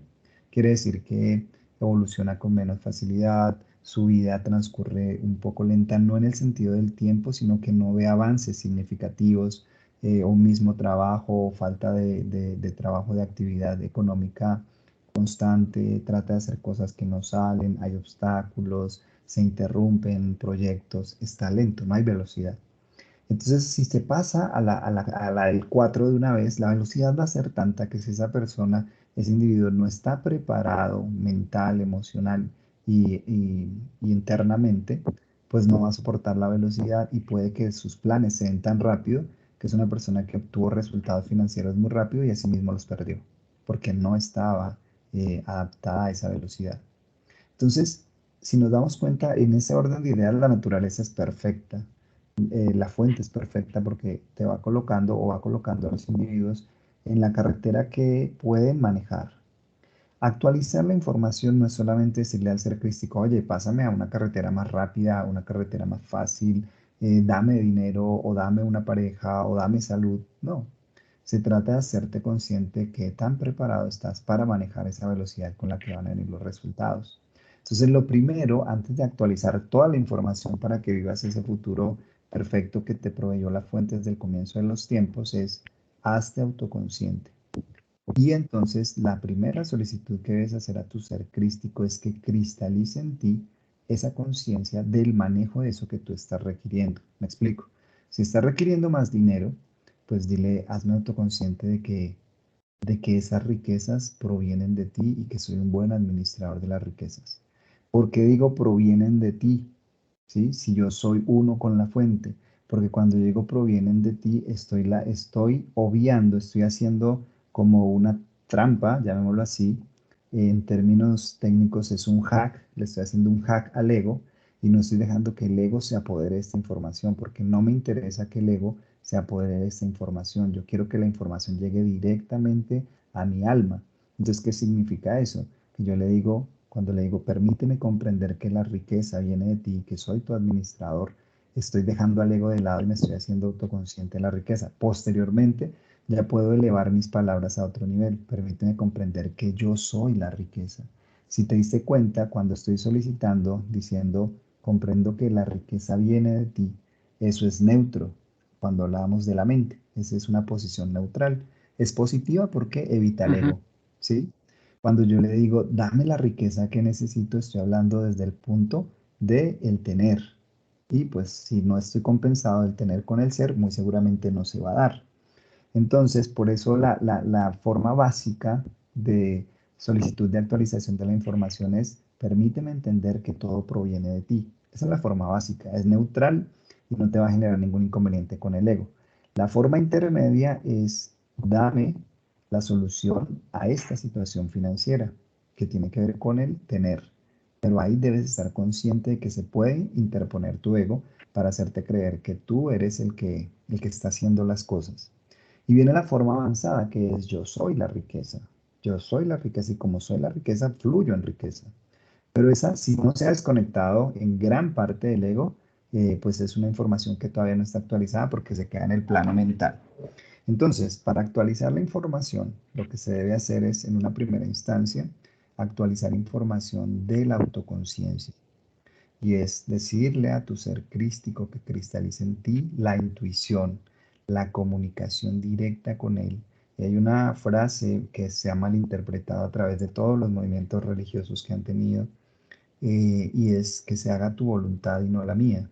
Quiere decir que evoluciona con menos facilidad, su vida transcurre un poco lenta, no en el sentido del tiempo, sino que no ve avances significativos, un mismo trabajo, falta de trabajo, de actividad económica constante, trata de hacer cosas que no salen, hay obstáculos, se interrumpen proyectos, está lento, no hay velocidad. Entonces, si se pasa a la del 4 de una vez, la velocidad va a ser tanta que si esa persona, ese individuo no está preparado mental, emocional y internamente, pues no va a soportar la velocidad y puede que sus planes se den tan rápido que es una persona que obtuvo resultados financieros muy rápido y asimismo los perdió, porque no estaba adaptada a esa velocidad. Entonces, si nos damos cuenta, en ese orden de ideas, la naturaleza es perfecta, la fuente es perfecta porque te va colocando o va colocando a los individuos en la carretera que pueden manejar. Actualizar la información no es solamente decirle al ser crístico, oye, pásame a una carretera más rápida, a una carretera más fácil, dame dinero o dame una pareja o dame salud. No, se trata de hacerte consciente que tan preparado estás para manejar esa velocidad con la que van a venir los resultados. Entonces, lo primero, antes de actualizar toda la información para que vivas ese futuro perfecto que te proveyó la fuente desde el comienzo de los tiempos, es hazte autoconsciente. Y entonces la primera solicitud que debes hacer a tu ser crístico es que cristalice en ti esa conciencia del manejo de eso que tú estás requiriendo. Me explico. Si estás requiriendo más dinero, pues dile, hazme autoconsciente de que esas riquezas provienen de ti y que soy un buen administrador de las riquezas. ¿Por qué digo provienen de ti? ¿Sí? Si yo soy uno con la fuente, porque cuando digo provienen de ti, estoy obviando, estoy haciendo como una trampa, llamémoslo así. En términos técnicos es un hack, le estoy haciendo un hack al ego y no estoy dejando que el ego se apodere de esta información, porque no me interesa que el ego se apodere de esta información. Yo quiero que la información llegue directamente a mi alma. Entonces, ¿qué significa eso? Que yo le digo, Cuando le digo, permíteme comprender que la riqueza viene de ti, que soy tu administrador, estoy dejando al ego de lado y me estoy haciendo autoconsciente de la riqueza. Posteriormente, ya puedo elevar mis palabras a otro nivel. Permíteme comprender que yo soy la riqueza. Si te diste cuenta, cuando estoy solicitando, diciendo, comprendo que la riqueza viene de ti, eso es neutro. Cuando hablamos de la mente, esa es una posición neutral. Es positiva porque evita el Ujú, ego, ¿sí? Cuando yo le digo, dame la riqueza que necesito, estoy hablando desde el punto de el tener. Y pues si no estoy compensado del tener con el ser, muy seguramente no se va a dar. Entonces, por eso la forma básica de solicitud de actualización de la información es, permíteme entender que todo proviene de ti. Esa es la forma básica, es neutral y no te va a generar ningún inconveniente con el ego. La forma intermedia es, dame la solución a esta situación financiera que tiene que ver con el tener. Pero ahí debes estar consciente de que se puede interponer tu ego para hacerte creer que tú eres el que está haciendo las cosas. Y viene la forma avanzada, que es yo soy la riqueza. Yo soy la riqueza y como soy la riqueza, fluyo en riqueza. Pero esa, si no se ha desconectado en gran parte del ego, pues es una información que todavía no está actualizada porque se queda en el plano mental. Entonces, para actualizar la información, lo que se debe hacer es, en una primera instancia, actualizar información de la autoconciencia. Y es decirle a tu ser crístico que cristalice en ti la intuición, la comunicación directa con él. Y hay una frase que se ha malinterpretado a través de todos los movimientos religiosos que han tenido, y es que se haga tu voluntad y no la mía.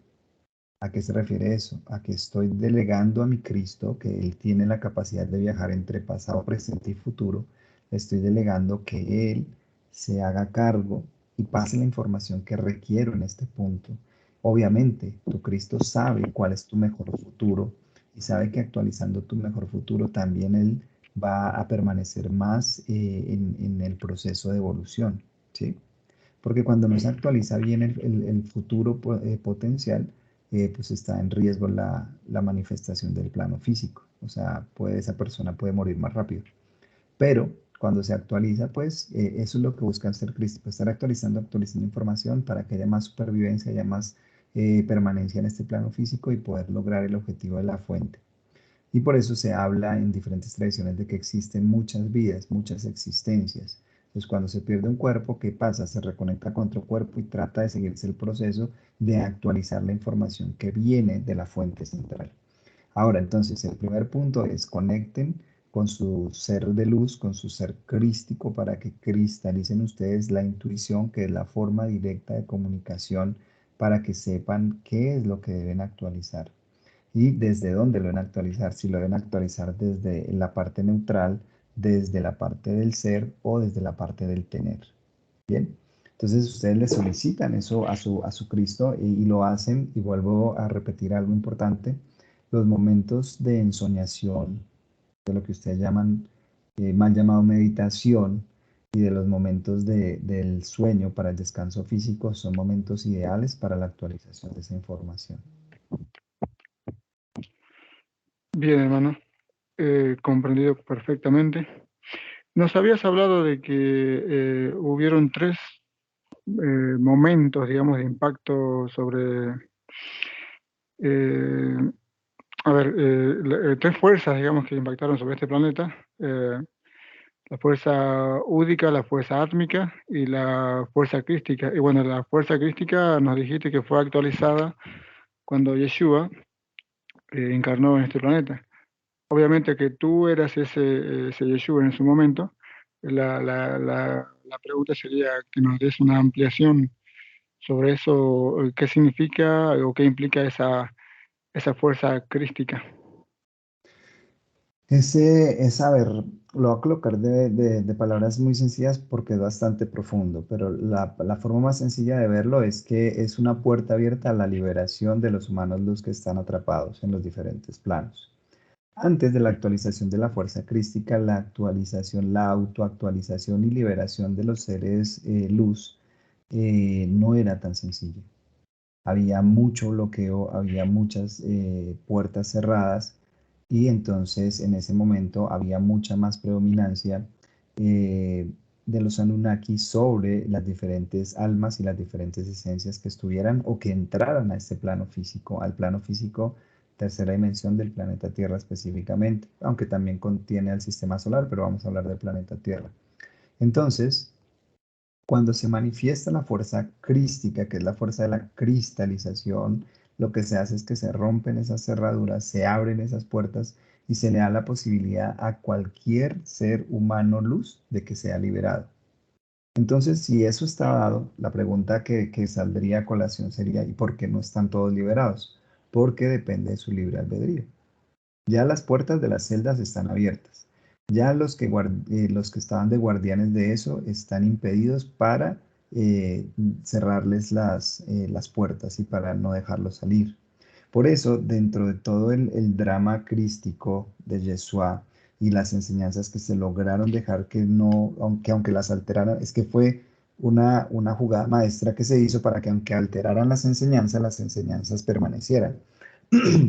¿A qué se refiere eso? A que estoy delegando a mi Cristo, que Él tiene la capacidad de viajar entre pasado, presente y futuro, le estoy delegando que Él se haga cargo y pase la información que requiero en este punto. Obviamente, tu Cristo sabe cuál es tu mejor futuro y sabe que actualizando tu mejor futuro también Él va a permanecer más en el proceso de evolución, ¿sí? Porque cuando no se actualiza bien el futuro potencial, pues está en riesgo la manifestación del plano físico. O sea, esa persona puede morir más rápido. Pero cuando se actualiza, pues eso es lo que busca el ser crístico, estar actualizando, actualizando información para que haya más supervivencia, haya más permanencia en este plano físico y poder lograr el objetivo de la fuente. Y por eso se habla en diferentes tradiciones de que existen muchas vidas, muchas existencias. Entonces, cuando se pierde un cuerpo, ¿qué pasa? Se reconecta con otro cuerpo y trata de seguirse el proceso de actualizar la información que viene de la fuente central. Ahora, entonces, el primer punto es conecten con su ser de luz, con su ser crístico, para que cristalicen ustedes la intuición, que es la forma directa de comunicación, para que sepan qué es lo que deben actualizar y desde dónde lo deben actualizar, si lo deben actualizar desde la parte neutral, desde la parte del ser o desde la parte del tener. Bien, entonces ustedes le solicitan eso a su Cristo y lo hacen, y vuelvo a repetir algo importante, los momentos de ensoñación, de lo que ustedes llaman, mal llamado meditación, y de los momentos del sueño para el descanso físico son momentos ideales para la actualización de esa información. bien, hermano, comprendido perfectamente. Nos habías hablado de que hubieron tres momentos, digamos, de impacto sobre, eh, a ver, tres fuerzas, digamos, que impactaron sobre este planeta. La fuerza údica, la fuerza átmica y la fuerza crística. Y bueno, la fuerza crística nos dijiste que fue actualizada cuando Yeshua encarnó en este planeta. Obviamente que tú eras ese Yeshua en su momento. La pregunta sería que nos des una ampliación sobre eso, qué significa o qué implica esa fuerza crística. A ver, lo voy a colocar de palabras muy sencillas porque es bastante profundo, pero la forma más sencilla de verlo es que es una puerta abierta a la liberación de los humanos luz que están atrapados en los diferentes planos. Antes de la actualización de la fuerza crística, la actualización, la autoactualización y liberación de los seres luz no era tan sencillo. Había mucho bloqueo, había muchas puertas cerradas y entonces en ese momento había mucha más predominancia. de los Anunnaki sobre las diferentes almas y las diferentes esencias que estuvieran o que entraran a este plano físico, al plano físico, tercera dimensión del planeta Tierra específicamente, aunque también contiene al sistema solar, pero vamos a hablar del planeta Tierra. Entonces, cuando se manifiesta la fuerza crística, que es la fuerza de la cristalización, lo que se hace es que se rompen esas cerraduras, se abren esas puertas y se le da la posibilidad a cualquier ser humano luz de que sea liberado. Entonces, si eso está dado, la pregunta que saldría a colación sería, ¿y por qué no están todos liberados? Porque depende de su libre albedrío. Ya las puertas de las celdas están abiertas. Ya los que estaban de guardianes de eso están impedidos para cerrarles las puertas y para no dejarlos salir. Por eso, dentro de todo el drama crístico de Yeshua y las enseñanzas que se lograron dejar que no, aunque las alteraran, es que fue una jugada maestra que se hizo para que aunque alteraran las enseñanzas permanecieran.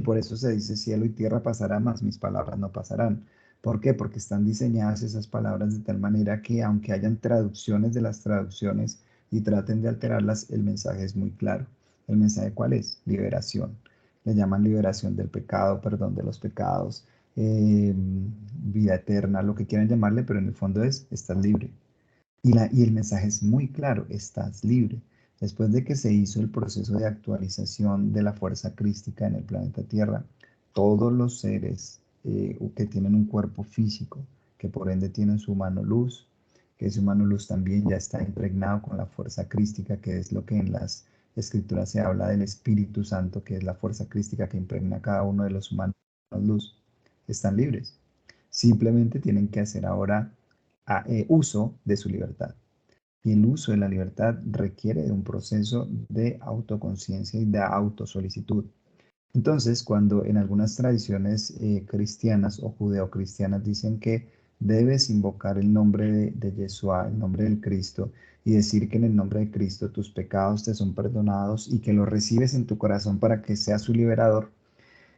Por eso se dice cielo y tierra pasarán, mas mis palabras no pasarán. ¿Por qué? Porque están diseñadas esas palabras de tal manera que aunque hayan traducciones de las traducciones y traten de alterarlas, el mensaje es muy claro. ¿El mensaje cuál es? Liberación. Le llaman liberación del pecado, perdón de los pecados, eh, vida eterna, lo que quieran llamarle, pero en el fondo es, estás libre. Y el mensaje es muy claro, estás libre. Después de que se hizo el proceso de actualización de la fuerza crística en el planeta Tierra, todos los seres que tienen un cuerpo físico, que por ende tienen su mano luz, que ese humano luz también ya está impregnado con la fuerza crística, que es lo que en las escrituras se habla del Espíritu Santo, que es la fuerza crística que impregna a cada uno de los humanos luz, están libres. Simplemente tienen que hacer ahora uso de su libertad. Y el uso de la libertad requiere de un proceso de autoconciencia y de autosolicitud. Entonces, cuando en algunas tradiciones cristianas o judeocristianas dicen que debes invocar el nombre de Yeshua, el nombre del Cristo, y decir que en el nombre de Cristo tus pecados te son perdonados y que lo recibes en tu corazón para que sea su liberador,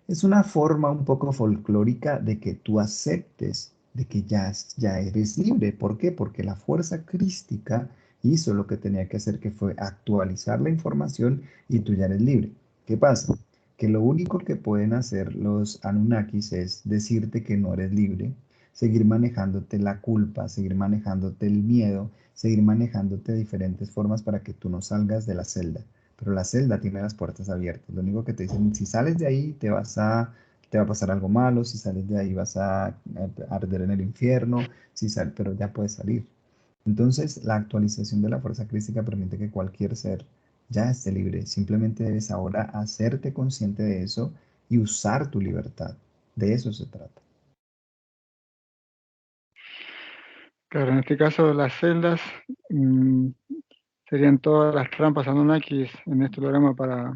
es una forma un poco folclórica de que tú aceptes de que ya eres libre. ¿Por qué? Porque la fuerza crística hizo lo que tenía que hacer, que fue actualizar la información y tú ya eres libre. ¿Qué pasa? Que lo único que pueden hacer los Anunnakis es decirte que no eres libre, seguir manejándote la culpa, seguir manejándote el miedo, seguir manejándote de diferentes formas para que tú no salgas de la celda, pero la celda tiene las puertas abiertas. Lo único que te dicen, si sales de ahí te va a pasar algo malo, si sales de ahí vas a arder en el infierno, pero ya puedes salir. Entonces, la actualización de la fuerza crística permite que cualquier ser ya esté libre. Simplemente debes ahora hacerte consciente de eso y usar tu libertad. De eso se trata. Claro, en este caso las celdas mm, serían todas las trampas Anunnakis en este programa para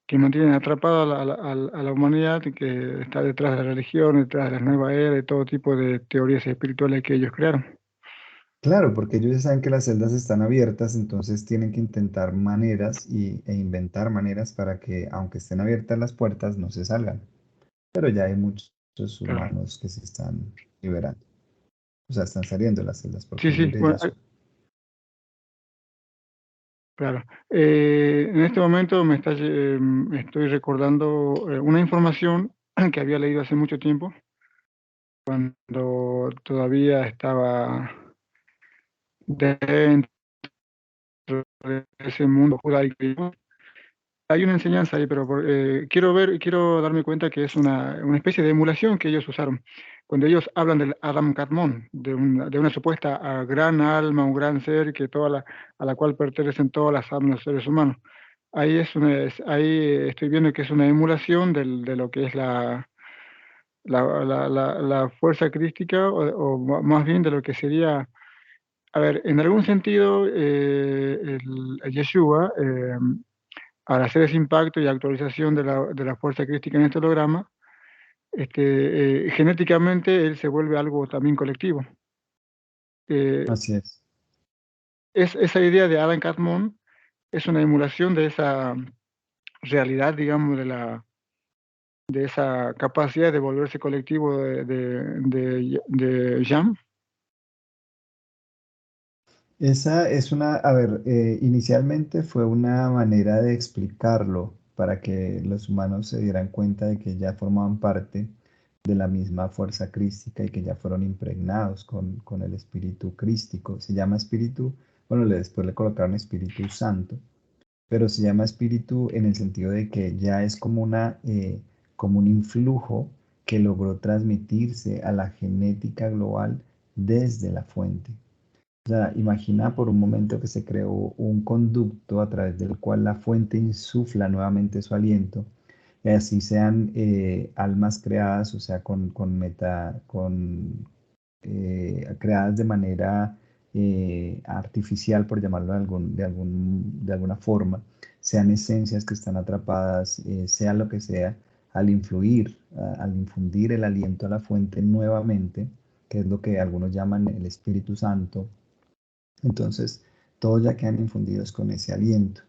que mantienen atrapada a la humanidad y que está detrás de la religión, detrás de las nuevas eras y todo tipo de teorías espirituales que ellos crearon. Claro, porque ellos ya saben que las celdas están abiertas, entonces tienen que intentar maneras e inventar maneras para que, aunque estén abiertas las puertas, no se salgan. Pero ya hay muchos Claro. humanos que se están liberando. O sea, están saliendo de las celdas porque Sí, es sí, libre bueno, Yahshua. claro. En este momento me estoy recordando una información que había leído hace mucho tiempo, cuando todavía estaba dentro de ese mundo judaico. Hay una enseñanza ahí, pero quiero darme cuenta que es una especie de emulación que ellos usaron. Cuando ellos hablan del Adam Kadmon, de una supuesta gran alma, un gran ser a la cual pertenecen todas las almas de los seres humanos. Ahí estoy viendo que es una emulación de lo que es la fuerza crística, más bien de lo que sería, a ver, en algún sentido, el Yeshua, al hacer ese impacto y actualización de la fuerza crística en este holograma, genéticamente él se vuelve algo también colectivo. Eh, Así es. esa idea de Adam Kadmon es una emulación de esa realidad, digamos, de esa capacidad de volverse colectivo de Jam. Esa es una, a ver, inicialmente fue una manera de explicarlo para que los humanos se dieran cuenta de que ya formaban parte de la misma fuerza crística y que ya fueron impregnados con el espíritu crístico. Se llama espíritu, bueno, después le colocaron Espíritu Santo, pero se llama espíritu en el sentido de que ya es como como un influjo que logró transmitirse a la genética global desde la fuente. O sea, imagina por un momento que se creó un conducto a través del cual la fuente insufla nuevamente su aliento, y así sean almas creadas, o sea, creadas de manera artificial, por llamarlo de alguna forma, sean esencias que están atrapadas, sea lo que sea, al influir, al infundir el aliento a la fuente nuevamente, que es lo que algunos llaman el Espíritu Santo. Entonces, todos ya quedan infundidos con ese aliento.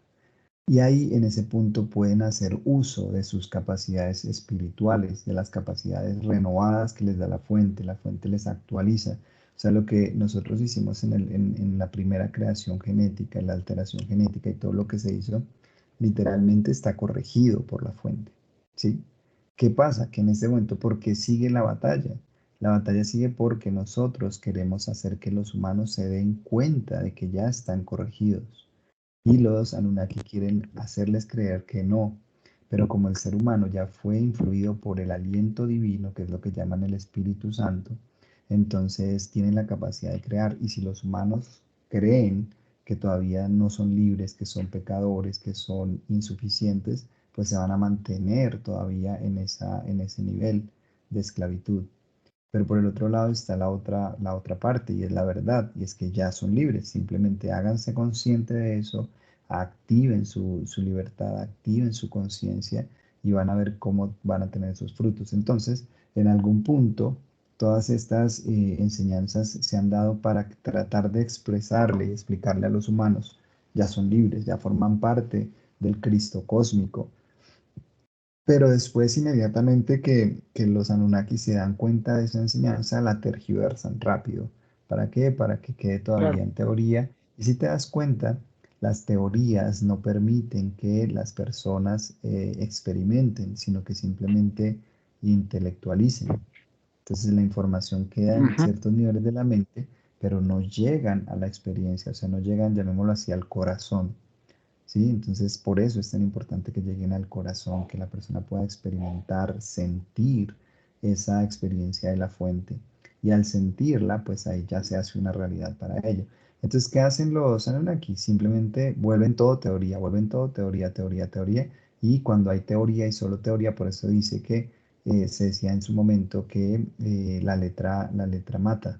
Y ahí en ese punto pueden hacer uso de sus capacidades espirituales, de las capacidades renovadas que les da la fuente les actualiza. O sea, lo que nosotros hicimos en la primera creación genética, en la alteración genética y todo lo que se hizo, literalmente está corregido por la fuente. ¿Sí? ¿Qué pasa? Que en este momento, ¿por qué sigue la batalla? La batalla sigue porque nosotros queremos hacer que los humanos se den cuenta de que ya están corregidos. Y los Anunnaki quieren hacerles creer que no, pero como el ser humano ya fue influido por el aliento divino, que es lo que llaman el Espíritu Santo, entonces tienen la capacidad de crear. Y si los humanos creen que todavía no son libres, que son pecadores, que son insuficientes, pues se van a mantener todavía en ese nivel de esclavitud. Pero por el otro lado está la otra parte y es la verdad, y es que ya son libres. Simplemente háganse conscientes de eso, activen su libertad, activen su conciencia y van a ver cómo van a tener esos frutos. Entonces, en algún punto, todas estas enseñanzas se han dado para tratar de expresarle y explicarle a los humanos, ya son libres, ya forman parte del Cristo cósmico, pero después, inmediatamente que los Anunnaki se dan cuenta de esa enseñanza, la tergiversan rápido. ¿Para qué? Para que quede todavía Claro. en teoría. Y si te das cuenta, las teorías no permiten que las personas experimenten, sino que simplemente intelectualicen. Entonces la información queda en Ujú. ciertos niveles de la mente, pero no llegan a la experiencia, o sea, no llegan, llamémoslo así, al corazón. ¿Sí? Entonces, por eso es tan importante que lleguen al corazón, que la persona pueda experimentar, sentir esa experiencia de la fuente. Y al sentirla, pues ahí ya se hace una realidad para ello. Entonces, ¿qué hacen los Anunnaki? Simplemente vuelven todo teoría, teoría, teoría. Y cuando hay teoría y solo teoría, por eso dice que se decía en su momento que la letra mata,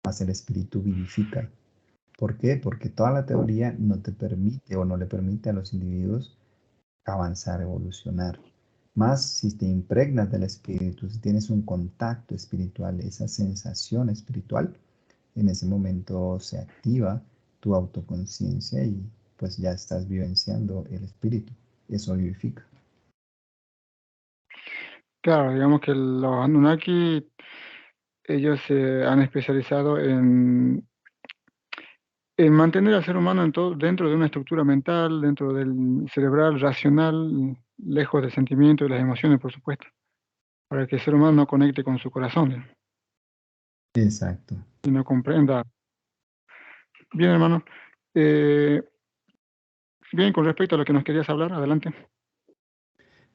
más el espíritu vivifica. ¿Por qué? Porque toda la teoría no te permite o no le permite a los individuos avanzar, evolucionar. Más si te impregnas del espíritu, si tienes un contacto espiritual, esa sensación espiritual, en ese momento se activa tu autoconciencia y pues ya estás vivenciando el espíritu. Eso vivifica. Claro, digamos que los Anunnaki, ellos se han especializado en mantener al ser humano dentro de una estructura mental, dentro del cerebral, racional, lejos del sentimiento y las emociones, por supuesto, para que el ser humano no conecte con su corazón Exacto. y no comprenda. Bien, hermano. Eh, bien, con respecto a lo que nos querías hablar, adelante.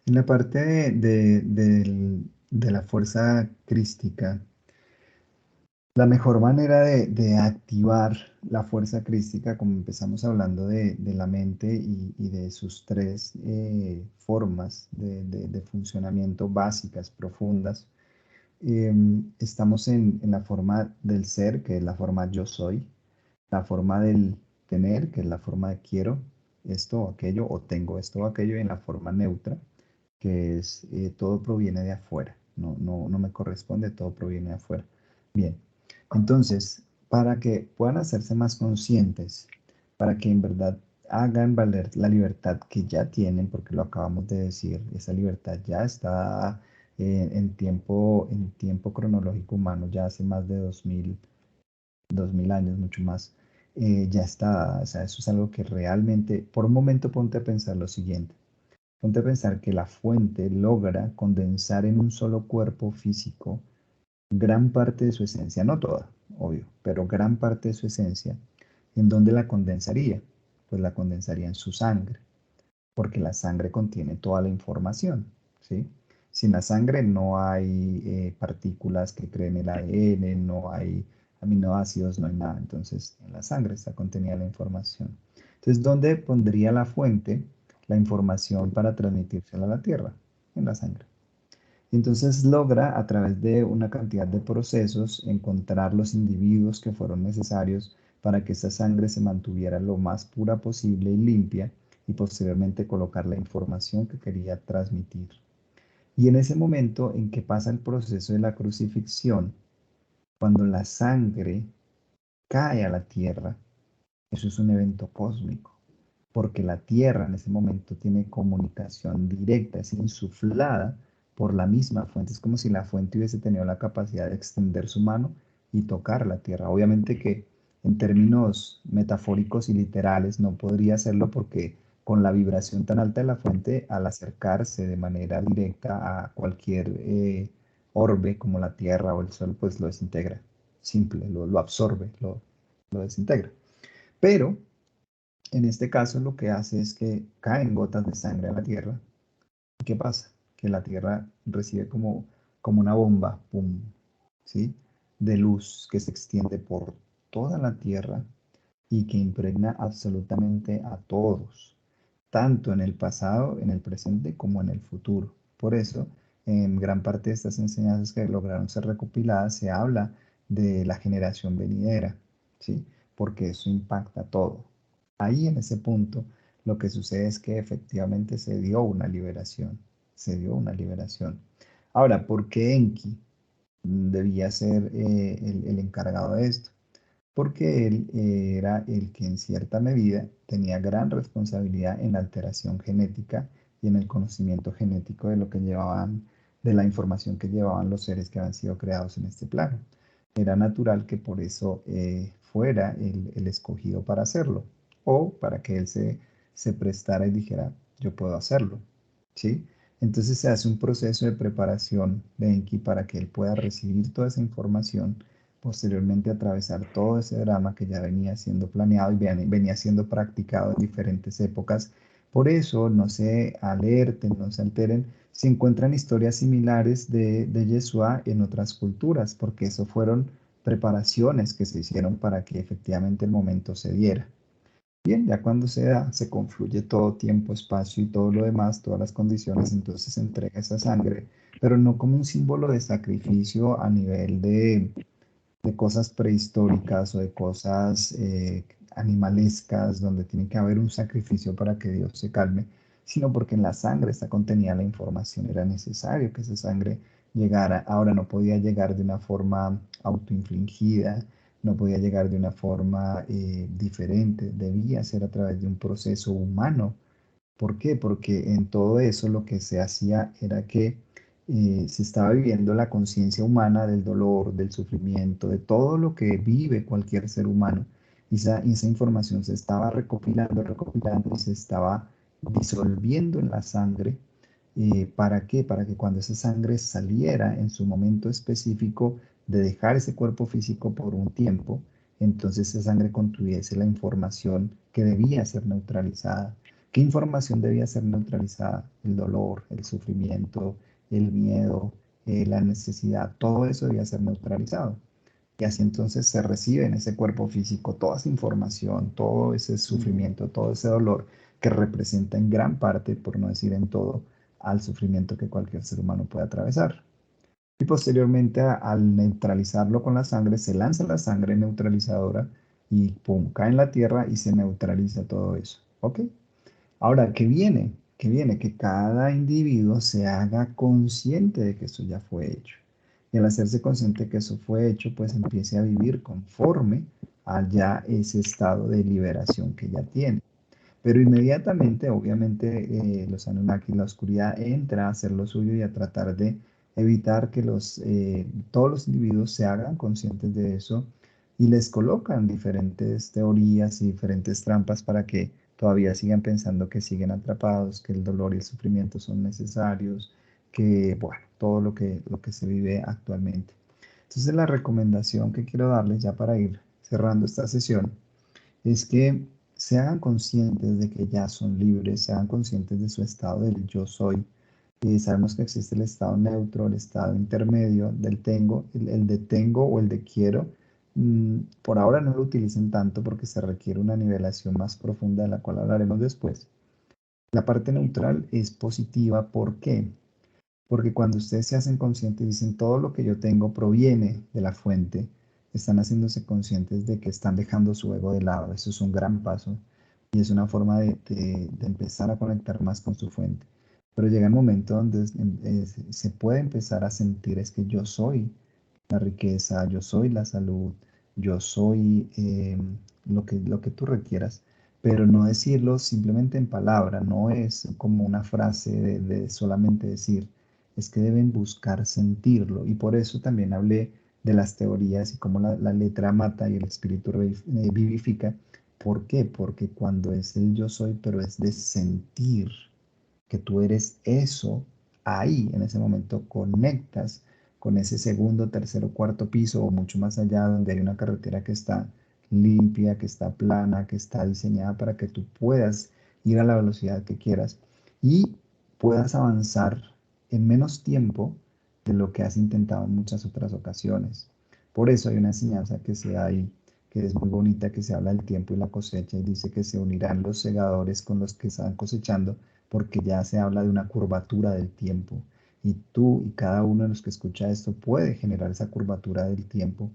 En la parte de la fuerza crística, la mejor manera de activar la fuerza crística, como empezamos hablando de la mente y de sus tres formas de funcionamiento básicas, profundas, estamos en la forma del ser, que es la forma yo soy, la forma del tener, que es la forma de quiero esto o aquello, o tengo esto o aquello, y en la forma neutra, que es todo proviene de afuera, no me corresponde, todo proviene de afuera. Bien, entonces, para que puedan hacerse más conscientes, para que en verdad hagan valer la libertad que ya tienen, porque lo acabamos de decir, esa libertad ya está en tiempo cronológico humano, ya hace más de 2000 años, mucho más. ya está dada. O sea, eso es algo que realmente, por un momento ponte a pensar lo siguiente. Ponte a pensar que la fuente logra condensar en un solo cuerpo físico gran parte de su esencia, no toda, obvio, pero gran parte de su esencia. ¿En dónde la condensaría? Pues la condensaría en su sangre, porque la sangre contiene toda la información, ¿sí? Sin la sangre no hay partículas que creen el ADN, no hay aminoácidos, no hay nada. Entonces, en la sangre está contenida la información. Entonces, ¿dónde pondría la fuente la información para transmitírsela a la Tierra? En la sangre. Entonces logra a través de una cantidad de procesos encontrar los individuos que fueron necesarios para que esa sangre se mantuviera lo más pura posible y limpia y posteriormente colocar la información que quería transmitir. Y en ese momento en que pasa el proceso de la crucifixión, cuando la sangre cae a la tierra, eso es un evento cósmico, porque la Tierra en ese momento tiene comunicación directa, es insuflada por la misma fuente. Es como si la fuente hubiese tenido la capacidad de extender su mano y tocar la Tierra. Obviamente que en términos metafóricos y literales no podría hacerlo porque con la vibración tan alta de la fuente, al acercarse de manera directa a cualquier orbe como la Tierra o el Sol, pues lo desintegra. Simple, lo absorbe, lo desintegra. Pero en este caso lo que hace es que caen gotas de sangre a la Tierra. ¿Y qué pasa? Que la Tierra recibe como una bomba, ¡pum!, ¿sí? De luz que se extiende por toda la Tierra y que impregna absolutamente a todos, tanto en el pasado, en el presente, como en el futuro. Por eso, en gran parte de estas enseñanzas que lograron ser recopiladas, se habla de la generación venidera, ¿sí? Porque eso impacta todo. Ahí en ese punto, lo que sucede es que efectivamente se dio una liberación, se dio una liberación. Ahora, ¿por qué Enki debía ser el encargado de esto? Porque él era el que en cierta medida tenía gran responsabilidad en la alteración genética y en el conocimiento genético de lo que llevaban, de la información que llevaban los seres que habían sido creados en este plano. Era natural que por eso fuera el escogido para hacerlo, o para que él se prestara y dijera, yo puedo hacerlo, ¿sí? Entonces se hace un proceso de preparación de Enki para que él pueda recibir toda esa información, posteriormente atravesar todo ese drama que ya venía siendo planeado y venía siendo practicado en diferentes épocas. Por eso no se alerten, no se alteren si encuentran historias similares de Yeshua en otras culturas, porque eso fueron preparaciones que se hicieron para que efectivamente el momento se diera. Bien, ya cuando se da, se confluye todo tiempo, espacio y todo lo demás, todas las condiciones, entonces se entrega esa sangre, pero no como un símbolo de sacrificio a nivel de cosas prehistóricas o de cosas animalescas, donde tiene que haber un sacrificio para que Dios se calme, sino porque en la sangre está contenida la información, era necesario que esa sangre llegara. Ahora no podía llegar de una forma autoinfligida, no podía llegar de una forma diferente, debía ser a través de un proceso humano. ¿Por qué? Porque en todo eso lo que se hacía era que se estaba viviendo la conciencia humana del dolor, del sufrimiento, de todo lo que vive cualquier ser humano. Y esa información se estaba recopilando, recopilando y se estaba disolviendo en la sangre. ¿Para qué? Para que cuando esa sangre saliera en su momento específico de dejar ese cuerpo físico por un tiempo, entonces esa sangre contuviese la información que debía ser neutralizada. ¿Qué información debía ser neutralizada? El dolor, el sufrimiento, el miedo, la necesidad, todo eso debía ser neutralizado. Y así entonces se recibe en ese cuerpo físico toda esa información, todo ese sufrimiento, todo ese dolor que representa en gran parte, por no decir en todo, al sufrimiento que cualquier ser humano puede atravesar. Y posteriormente, al neutralizarlo con la sangre, se lanza la sangre neutralizadora y pum, cae en la tierra y se neutraliza todo eso. ¿Ok? Ahora, ¿qué viene? ¿Qué viene? Que cada individuo se haga consciente de que eso ya fue hecho. Y al hacerse consciente de que eso fue hecho, pues empiece a vivir conforme a ya ese estado de liberación que ya tiene. Pero inmediatamente, obviamente, los Anunnaki, la oscuridad entra a hacer lo suyo y a tratar de evitar que todos los individuos se hagan conscientes de eso y les colocan diferentes teorías y diferentes trampas para que todavía sigan pensando que siguen atrapados, que el dolor y el sufrimiento son necesarios, que, bueno, todo lo que se vive actualmente. Entonces, la recomendación que quiero darles ya para ir cerrando esta sesión es que se hagan conscientes de que ya son libres, se hagan conscientes de su estado del yo soy. Y sabemos que existe el estado neutro, el estado intermedio del tengo, el de tengo o el de quiero. Por ahora no lo utilicen tanto porque se requiere una nivelación más profunda de la cual hablaremos después. La parte neutral es positiva. ¿Por qué? Porque cuando ustedes se hacen conscientes y dicen todo lo que yo tengo proviene de la fuente, están haciéndose conscientes de que están dejando su ego de lado. Eso es un gran paso y es una forma de empezar a conectar más con su fuente. Pero llega el momento donde se puede empezar a sentir es que yo soy la riqueza, yo soy la salud, yo soy lo que tú requieras, pero no decirlo simplemente en palabra, no es como una frase de solamente decir, es que deben buscar sentirlo y por eso también hablé de las teorías y cómo la letra mata y el espíritu vivifica. ¿Por qué? Porque cuando es el yo soy, pero es de sentir que tú eres eso, ahí en ese momento conectas con ese segundo, tercero, cuarto piso o mucho más allá donde hay una carretera que está limpia, que está plana, que está diseñada para que tú puedas ir a la velocidad que quieras y puedas avanzar en menos tiempo de lo que has intentado en muchas otras ocasiones. Por eso hay una enseñanza que se da ahí, que es muy bonita, que se habla del tiempo y la cosecha y dice que se unirán los segadores con los que están cosechando porque ya se habla de una curvatura del tiempo. Y tú y cada uno de los que escucha esto puede generar esa curvatura del tiempo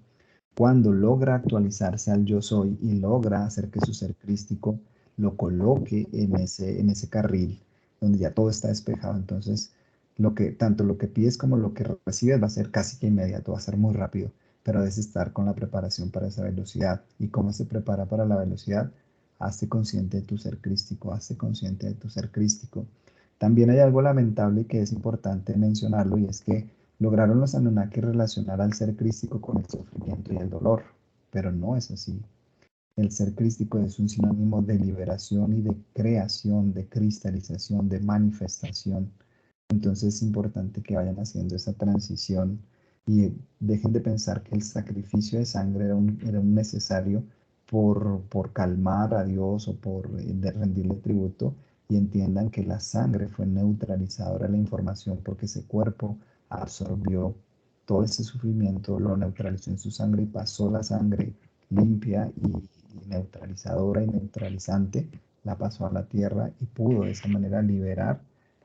cuando logra actualizarse al yo soy y logra hacer que su ser crístico lo coloque en ese carril donde ya todo está despejado. Entonces, tanto lo que pides como lo que recibes va a ser casi que inmediato, va a ser muy rápido, pero debes estar con la preparación para esa velocidad. ¿Y cómo se prepara para la velocidad? Hazte consciente de tu ser crístico, hazte consciente de tu ser crístico. También hay algo lamentable que es importante mencionarlo y es que lograron los Anunnaki relacionar al ser crístico con el sufrimiento y el dolor, pero no es así. El ser crístico es un sinónimo de liberación y de creación, de cristalización, de manifestación. Entonces es importante que vayan haciendo esa transición y dejen de pensar que el sacrificio de sangre era un necesario por calmar a Dios o por rendirle tributo y entiendan que la sangre fue neutralizadora de la información porque ese cuerpo absorbió todo ese sufrimiento, lo neutralizó en su sangre y pasó la sangre limpia y neutralizadora y neutralizante, la pasó a la tierra y pudo de esa manera liberar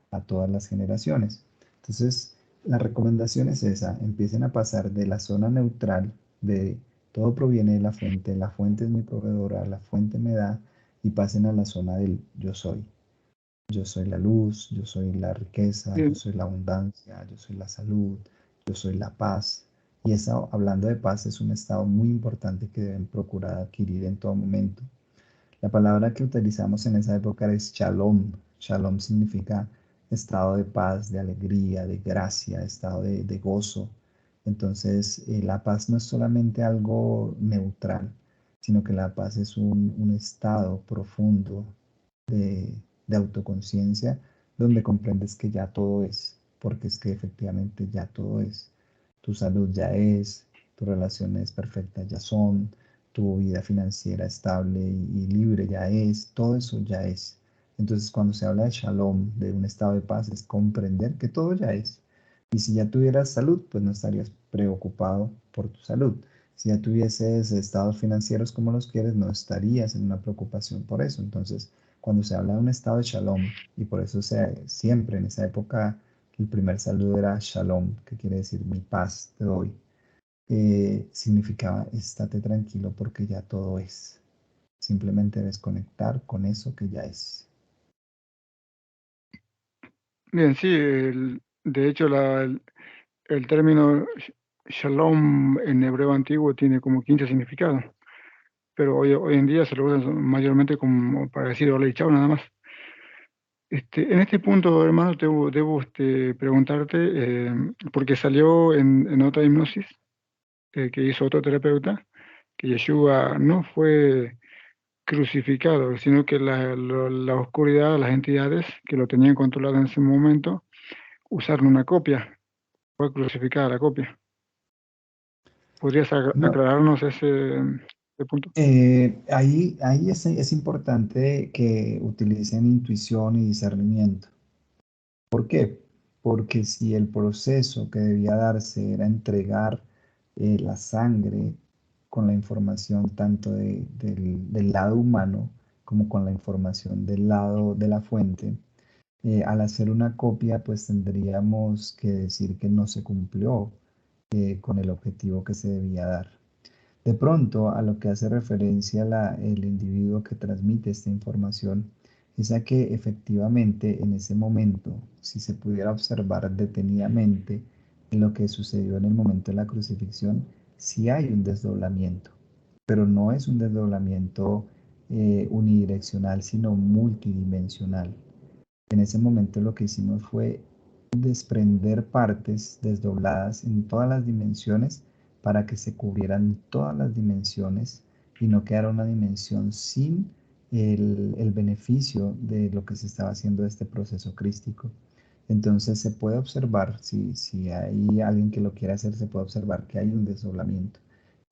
a todas las generaciones. Entonces, la recomendación es esa, empiecen a pasar de la zona neutral, de todo proviene de la fuente es mi proveedora, la fuente me da, y pasen a la zona del yo soy. Yo soy la luz, yo soy la riqueza, yo Bien, soy la abundancia, yo soy la salud, yo soy la paz. Y eso, hablando de paz, es un estado muy importante que deben procurar adquirir en todo momento. La palabra que utilizamos en esa época es shalom. Shalom significa estado de paz, de alegría, de gracia, estado de gozo. Entonces, la paz no es solamente algo neutral, sino que la paz es un estado profundo de, de autoconciencia donde comprendes que ya todo es, porque es que efectivamente ya todo es. Tu salud ya es, tus relaciones perfectas ya son, tu vida financiera estable y libre ya es, todo eso ya es. Entonces, cuando se habla de shalom, de un estado de paz, es comprender que todo ya es. Y si ya tuvieras salud, pues no estarías preocupado por tu salud. Si ya tuvieses estados financieros como los quieres, no estarías en una preocupación por eso. Entonces, cuando se habla de un estado de shalom, y por eso siempre en esa época el primer saludo era shalom, que quiere decir mi paz te doy, significaba estate tranquilo porque ya todo es. Simplemente debes conectar con eso que ya es. bien, sí, de hecho el término shalom en hebreo antiguo tiene como 15 significados, pero hoy en día se lo usa mayormente como para decir hola y chao nada más. En este punto, hermano, debo preguntarte, porque salió en otra hipnosis que hizo otro terapeuta, que Yeshua no fue crucificado, sino que la oscuridad, las entidades que lo tenían controlado en ese momento, usaron una copia, fue crucificada la copia. ¿Podrías No, aclararnos ese punto? ahí es importante que utilicen intuición y discernimiento. ¿Por qué? Porque si el proceso que debía darse era entregar la sangre con la información tanto del lado humano como con la información del lado de la fuente, al hacer una copia, pues tendríamos que decir que no se cumplió con el objetivo que se debía dar. De pronto, a lo que hace referencia el individuo que transmite esta información es a que efectivamente en ese momento, si se pudiera observar detenidamente lo que sucedió en el momento de la crucifixión, sí hay un desdoblamiento, pero no es un desdoblamiento unidireccional, sino multidimensional. En ese momento lo que hicimos fue desprender partes desdobladas en todas las dimensiones para que se cubrieran todas las dimensiones y no quedara una dimensión sin el beneficio de lo que se estaba haciendo de este proceso crístico. Entonces se puede observar, si hay alguien que lo quiere hacer, se puede observar que hay un desdoblamiento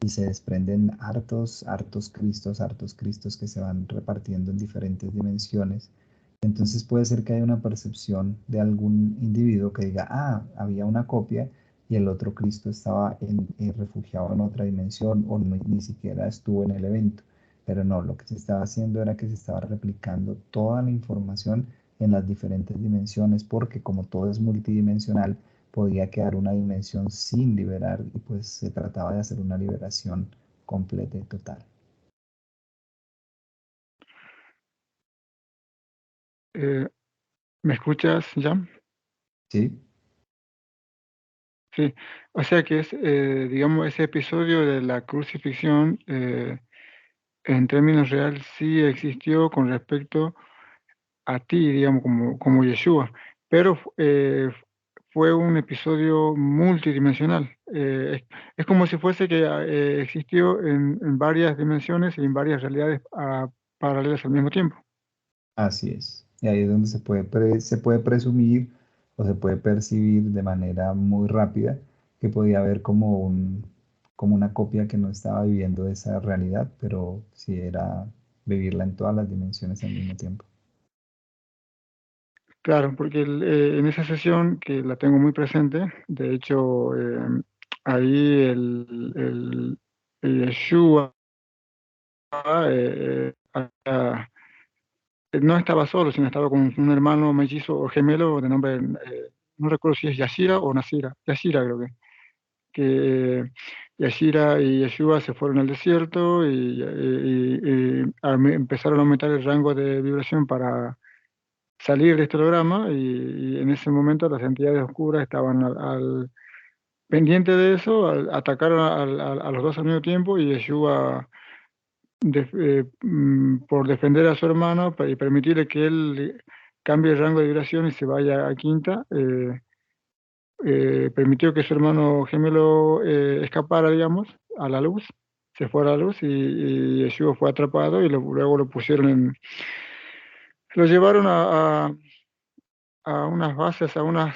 y se desprenden hartos Cristos que se van repartiendo en diferentes dimensiones. Entonces puede ser que haya una percepción de algún individuo que diga, ah, había una copia y el otro Cristo estaba refugiado en otra dimensión o ni siquiera estuvo en el evento. Pero no, lo que se estaba haciendo era que se estaba replicando toda la información en las diferentes dimensiones porque como todo es multidimensional, podía quedar una dimensión sin liberar y pues se trataba de hacer una liberación completa y total. Eh, ¿Me escuchas, Jan? ¿Sí? Sí, o sea que es, digamos, ese episodio de la crucifixión, en términos reales, sí existió con respecto a ti, digamos, como Yeshua, pero fue un episodio multidimensional. Es como si fuese que existió en varias dimensiones y en varias realidades paralelas al mismo tiempo. Así es. Y ahí es donde se puede presumir o se puede percibir de manera muy rápida que podía haber como una copia que no estaba viviendo esa realidad, pero sí era vivirla en todas las dimensiones al mismo tiempo. Claro, porque en esa sesión que la tengo muy presente, de hecho, ahí el Yeshua ah, no estaba solo, sino estaba con un hermano mellizo o gemelo de nombre, no recuerdo si es Yashira o Nasira, Yashira creo que Yashira y Yeshua se fueron al desierto y empezaron a aumentar el rango de vibración para salir de este programa y en ese momento las entidades oscuras estaban pendiente de eso, atacaron a los dos al mismo tiempo y Yeshua, por defender a su hermano y permitirle que él cambie el rango de vibración y se vaya a quinta, permitió que su hermano gemelo escapara, digamos, a la luz, se fuera a la luz y Yeshua fue atrapado y luego lo pusieron lo llevaron a unas bases, a unos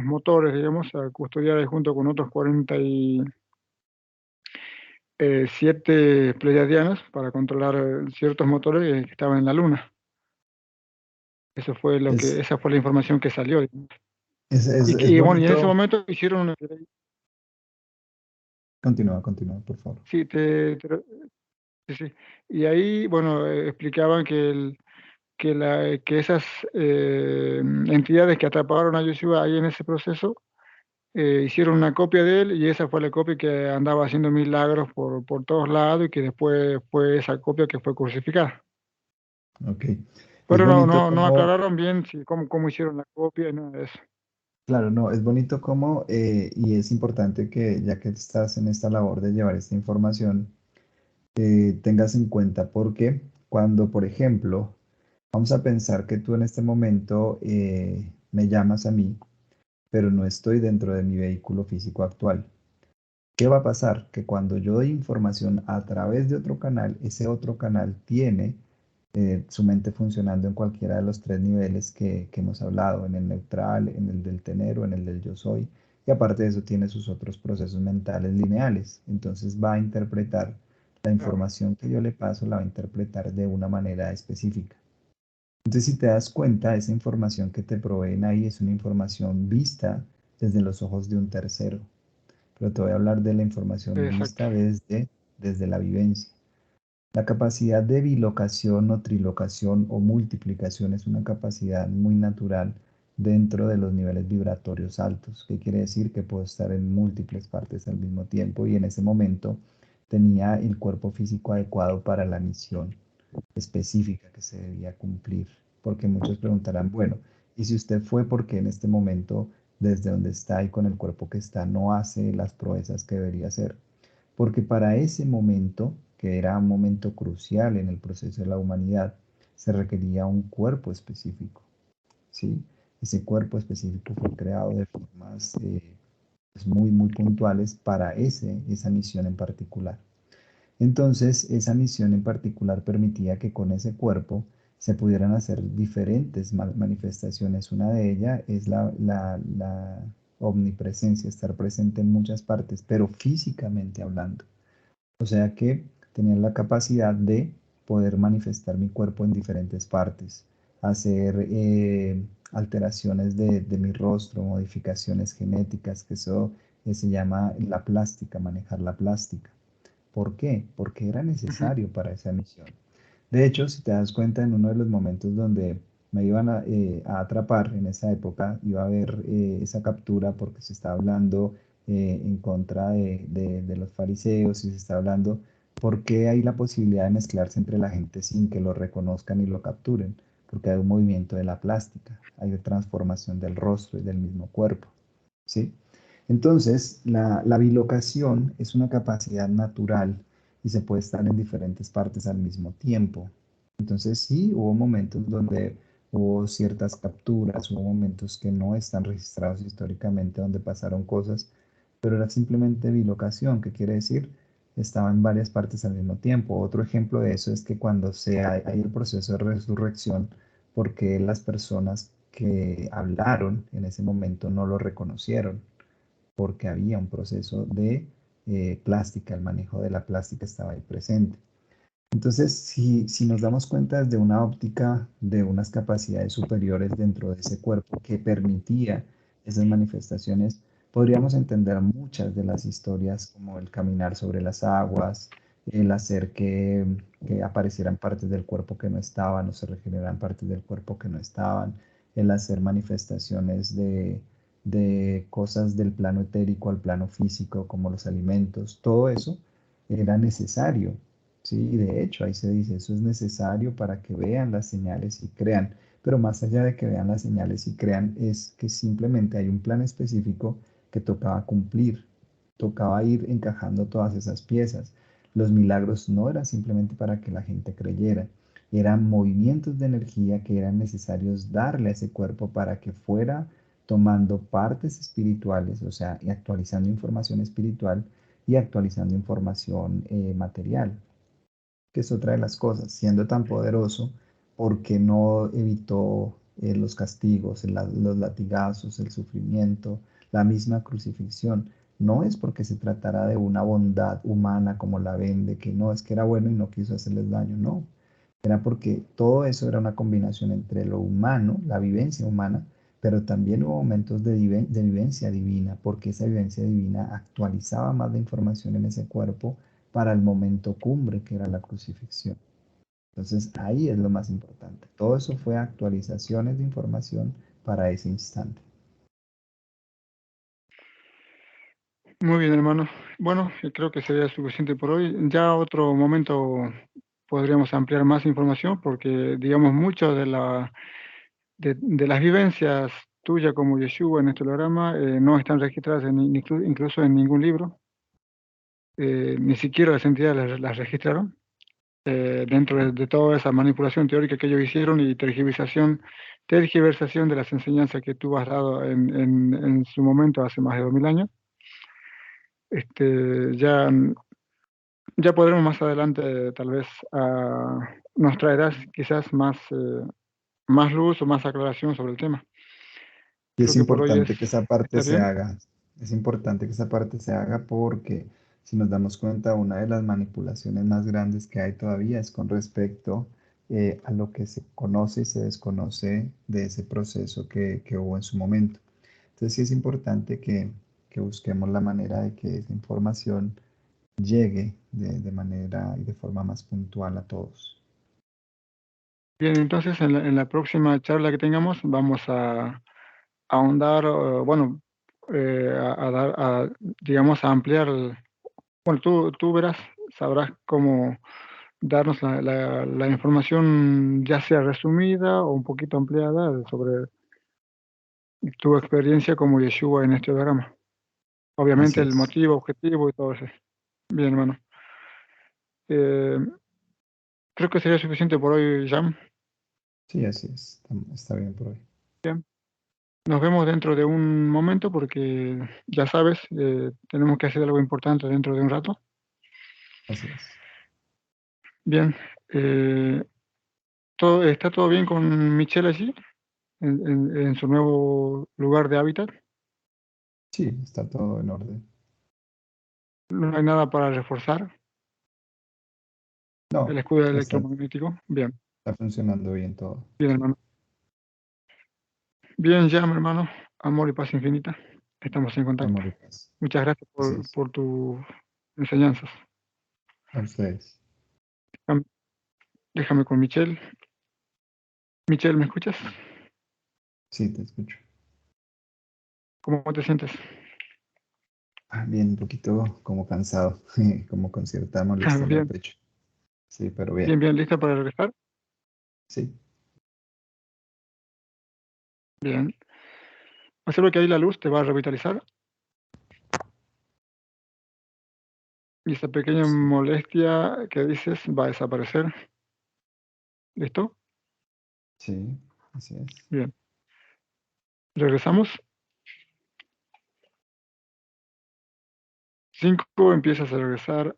motores, digamos, a custodiar ahí junto con otros 47 pleiadianos para controlar ciertos motores que estaban en la Luna. Es, Esa fue la información que salió. es Y bueno, y en ese bonito. momento hicieron Continúa, por favor. sí, sí, sí. Y ahí, bueno, explicaban que esas entidades que atraparon a Yoshua ahí en ese proceso hicieron una copia de él y esa fue la copia que andaba haciendo milagros por todos lados y que después fue esa copia que fue crucificada. Ok. Es Pero bonito no como, aclararon bien cómo hicieron la copia y nada de eso. claro, no, es bonito como, y es importante que ya que estás en esta labor de llevar esta información, tengas en cuenta porque cuando, por ejemplo, vamos a pensar que tú en este momento me llamas a mí, pero no estoy dentro de mi vehículo físico actual. ¿Qué va a pasar? Que cuando yo doy información a través de otro canal, ese otro canal tiene su mente funcionando en cualquiera de los tres niveles que hemos hablado, en el neutral, en el del tener o en el del yo soy. Y aparte de eso tiene sus otros procesos mentales lineales. Entonces va a interpretar la información que yo le paso, la va a interpretar de una manera específica. Entonces, si te das cuenta, esa información que te proveen ahí es una información vista desde los ojos de un tercero. Pero te voy a hablar de la información Exacto. vista desde la vivencia. La capacidad de bilocación o trilocación o multiplicación es una capacidad muy natural dentro de los niveles vibratorios altos. ¿Qué quiere decir? Que puedo estar en múltiples partes al mismo tiempo y en ese momento tenía el cuerpo físico adecuado para la misión específica que se debía cumplir. Porque muchos preguntarán, bueno, ¿y si usted fue porque en este momento, desde donde está y con el cuerpo que está, no hace las proezas que debería hacer? Porque para ese momento, que era un momento crucial en el proceso de la humanidad, se requería un cuerpo específico, ¿sí? Ese cuerpo específico fue creado de formas pues muy puntuales para esa misión en particular. Entonces, esa misión en particular permitía que con ese cuerpo se pudieran hacer diferentes manifestaciones. Una de ellas es la omnipresencia, estar presente en muchas partes, pero físicamente hablando. O sea que tenía la capacidad de poder manifestar mi cuerpo en diferentes partes, hacer alteraciones de mi rostro, modificaciones genéticas, que eso se llama la plástica, manejar la plástica. ¿Por qué? Porque era Ujú. necesario para esa misión. De hecho, si te das cuenta, en uno de los momentos donde me iban a atrapar en esa época, iba a haber esa captura porque se está hablando en contra de los fariseos y se está hablando por qué hay la posibilidad de mezclarse entre la gente sin que lo reconozcan y lo capturen, porque hay un movimiento de la plástica, hay transformación del rostro y del mismo cuerpo, ¿sí? Entonces, la bilocación es una capacidad natural y se puede estar en diferentes partes al mismo tiempo. Entonces, sí, hubo momentos donde hubo ciertas capturas, hubo momentos que no están registrados históricamente donde pasaron cosas, pero era simplemente bilocación, que quiere decir estaba en varias partes al mismo tiempo. Otro ejemplo de eso es que cuando hay el proceso de resurrección, porque las personas que hablaron en ese momento no lo reconocieron porque había un proceso de plástica, el manejo de la plástica estaba ahí presente. Entonces, si nos damos cuenta de una óptica de unas capacidades superiores dentro de ese cuerpo que permitía esas manifestaciones, podríamos entender muchas de las historias como el caminar sobre las aguas, el hacer que aparecieran partes del cuerpo que no estaban o se regeneraran partes del cuerpo que no estaban, el hacer manifestaciones de cosas del plano etérico al plano físico como los alimentos, todo eso era necesario. Sí, y de hecho ahí se dice, eso es necesario para que vean las señales y crean. Pero más allá de que vean las señales y crean, es que simplemente hay un plan específico que tocaba cumplir, tocaba ir encajando todas esas piezas. Los milagros no eran simplemente para que la gente creyera, eran movimientos de energía que eran necesarios darle a ese cuerpo para que fuera tomando partes espirituales, o sea, y actualizando información espiritual y actualizando información material, que es otra de las cosas, siendo tan poderoso, porque no evitó los castigos, los latigazos, el sufrimiento, la misma crucifixión? No es porque se tratara de una bondad humana como la ven, de que no, es que era bueno y no quiso hacerles daño, no. Era porque todo eso era una combinación entre lo humano, la vivencia humana, pero también hubo momentos de vivencia divina, porque esa vivencia divina actualizaba más la información en ese cuerpo para el momento cumbre que era la crucifixión. Entonces ahí es lo más importante. Todo eso fue actualizaciones de información para ese instante. Muy bien, hermano. Bueno, creo que sería suficiente por hoy. Ya otro momento podríamos ampliar más información porque, digamos, muchas de las vivencias tuyas como Yeshua en este programa no están registradas incluso en ningún libro. Ni siquiera las entidades las registraron. Dentro de toda esa manipulación teórica que ellos hicieron y tergiversación de las enseñanzas que tú has dado en su momento hace más de 2000 años. Ya, ya podremos más adelante, tal vez, nos traerás quizás más luz o más aclaración sobre el tema. Y Creo es que por hoy importante que esa parte está se bien. haga. Es importante que esa parte se haga porque si nos damos cuenta, una de las manipulaciones más grandes que hay todavía es con respecto a lo que se conoce y se desconoce de ese proceso que hubo en su momento. Entonces sí es importante que busquemos la manera de que esa información llegue de manera y de forma más puntual a todos. Bien, entonces en la próxima charla que tengamos vamos a ahondar, bueno, digamos, a ampliar. Bueno, tú verás, sabrás cómo darnos la información, ya sea resumida o un poquito ampliada, sobre tu experiencia como Yeshua en este diagrama. Obviamente Así el es. motivo, objetivo y todo eso. Bien, hermano. Eh, Creo que sería suficiente por hoy, Jam. Sí, así es. Está bien por hoy. Bien. Nos vemos dentro de un momento porque ya sabes, tenemos que hacer algo importante dentro de un rato. Así es. Bien. eh, ¿Está todo bien con Michelle allí, en su nuevo lugar de hábitat? Sí, está todo en orden. No hay nada para reforzar el No, escudo está, electromagnético. Bien, está funcionando bien todo. bien, hermano. Bien, Jam, hermano. Amor y paz infinita. Estamos en contacto. Amor y paz. Muchas gracias Así es. por tus enseñanzas. A ustedes. Déjame déjame con Michelle. Michelle, ¿me escuchas? Sí, te escucho. ¿Cómo te sientes? Bien, un poquito como cansado, como con cierta molestia en el Bien, pecho. Sí, pero bien, bien. bien, ¿lista para regresar? Sí, Bien. Observa que ahí la luz te va a revitalizar y esa pequeña sí, molestia que dices va a desaparecer. ¿Listo? sí, así es. Bien. Regresamos. 5, empiezas a regresar.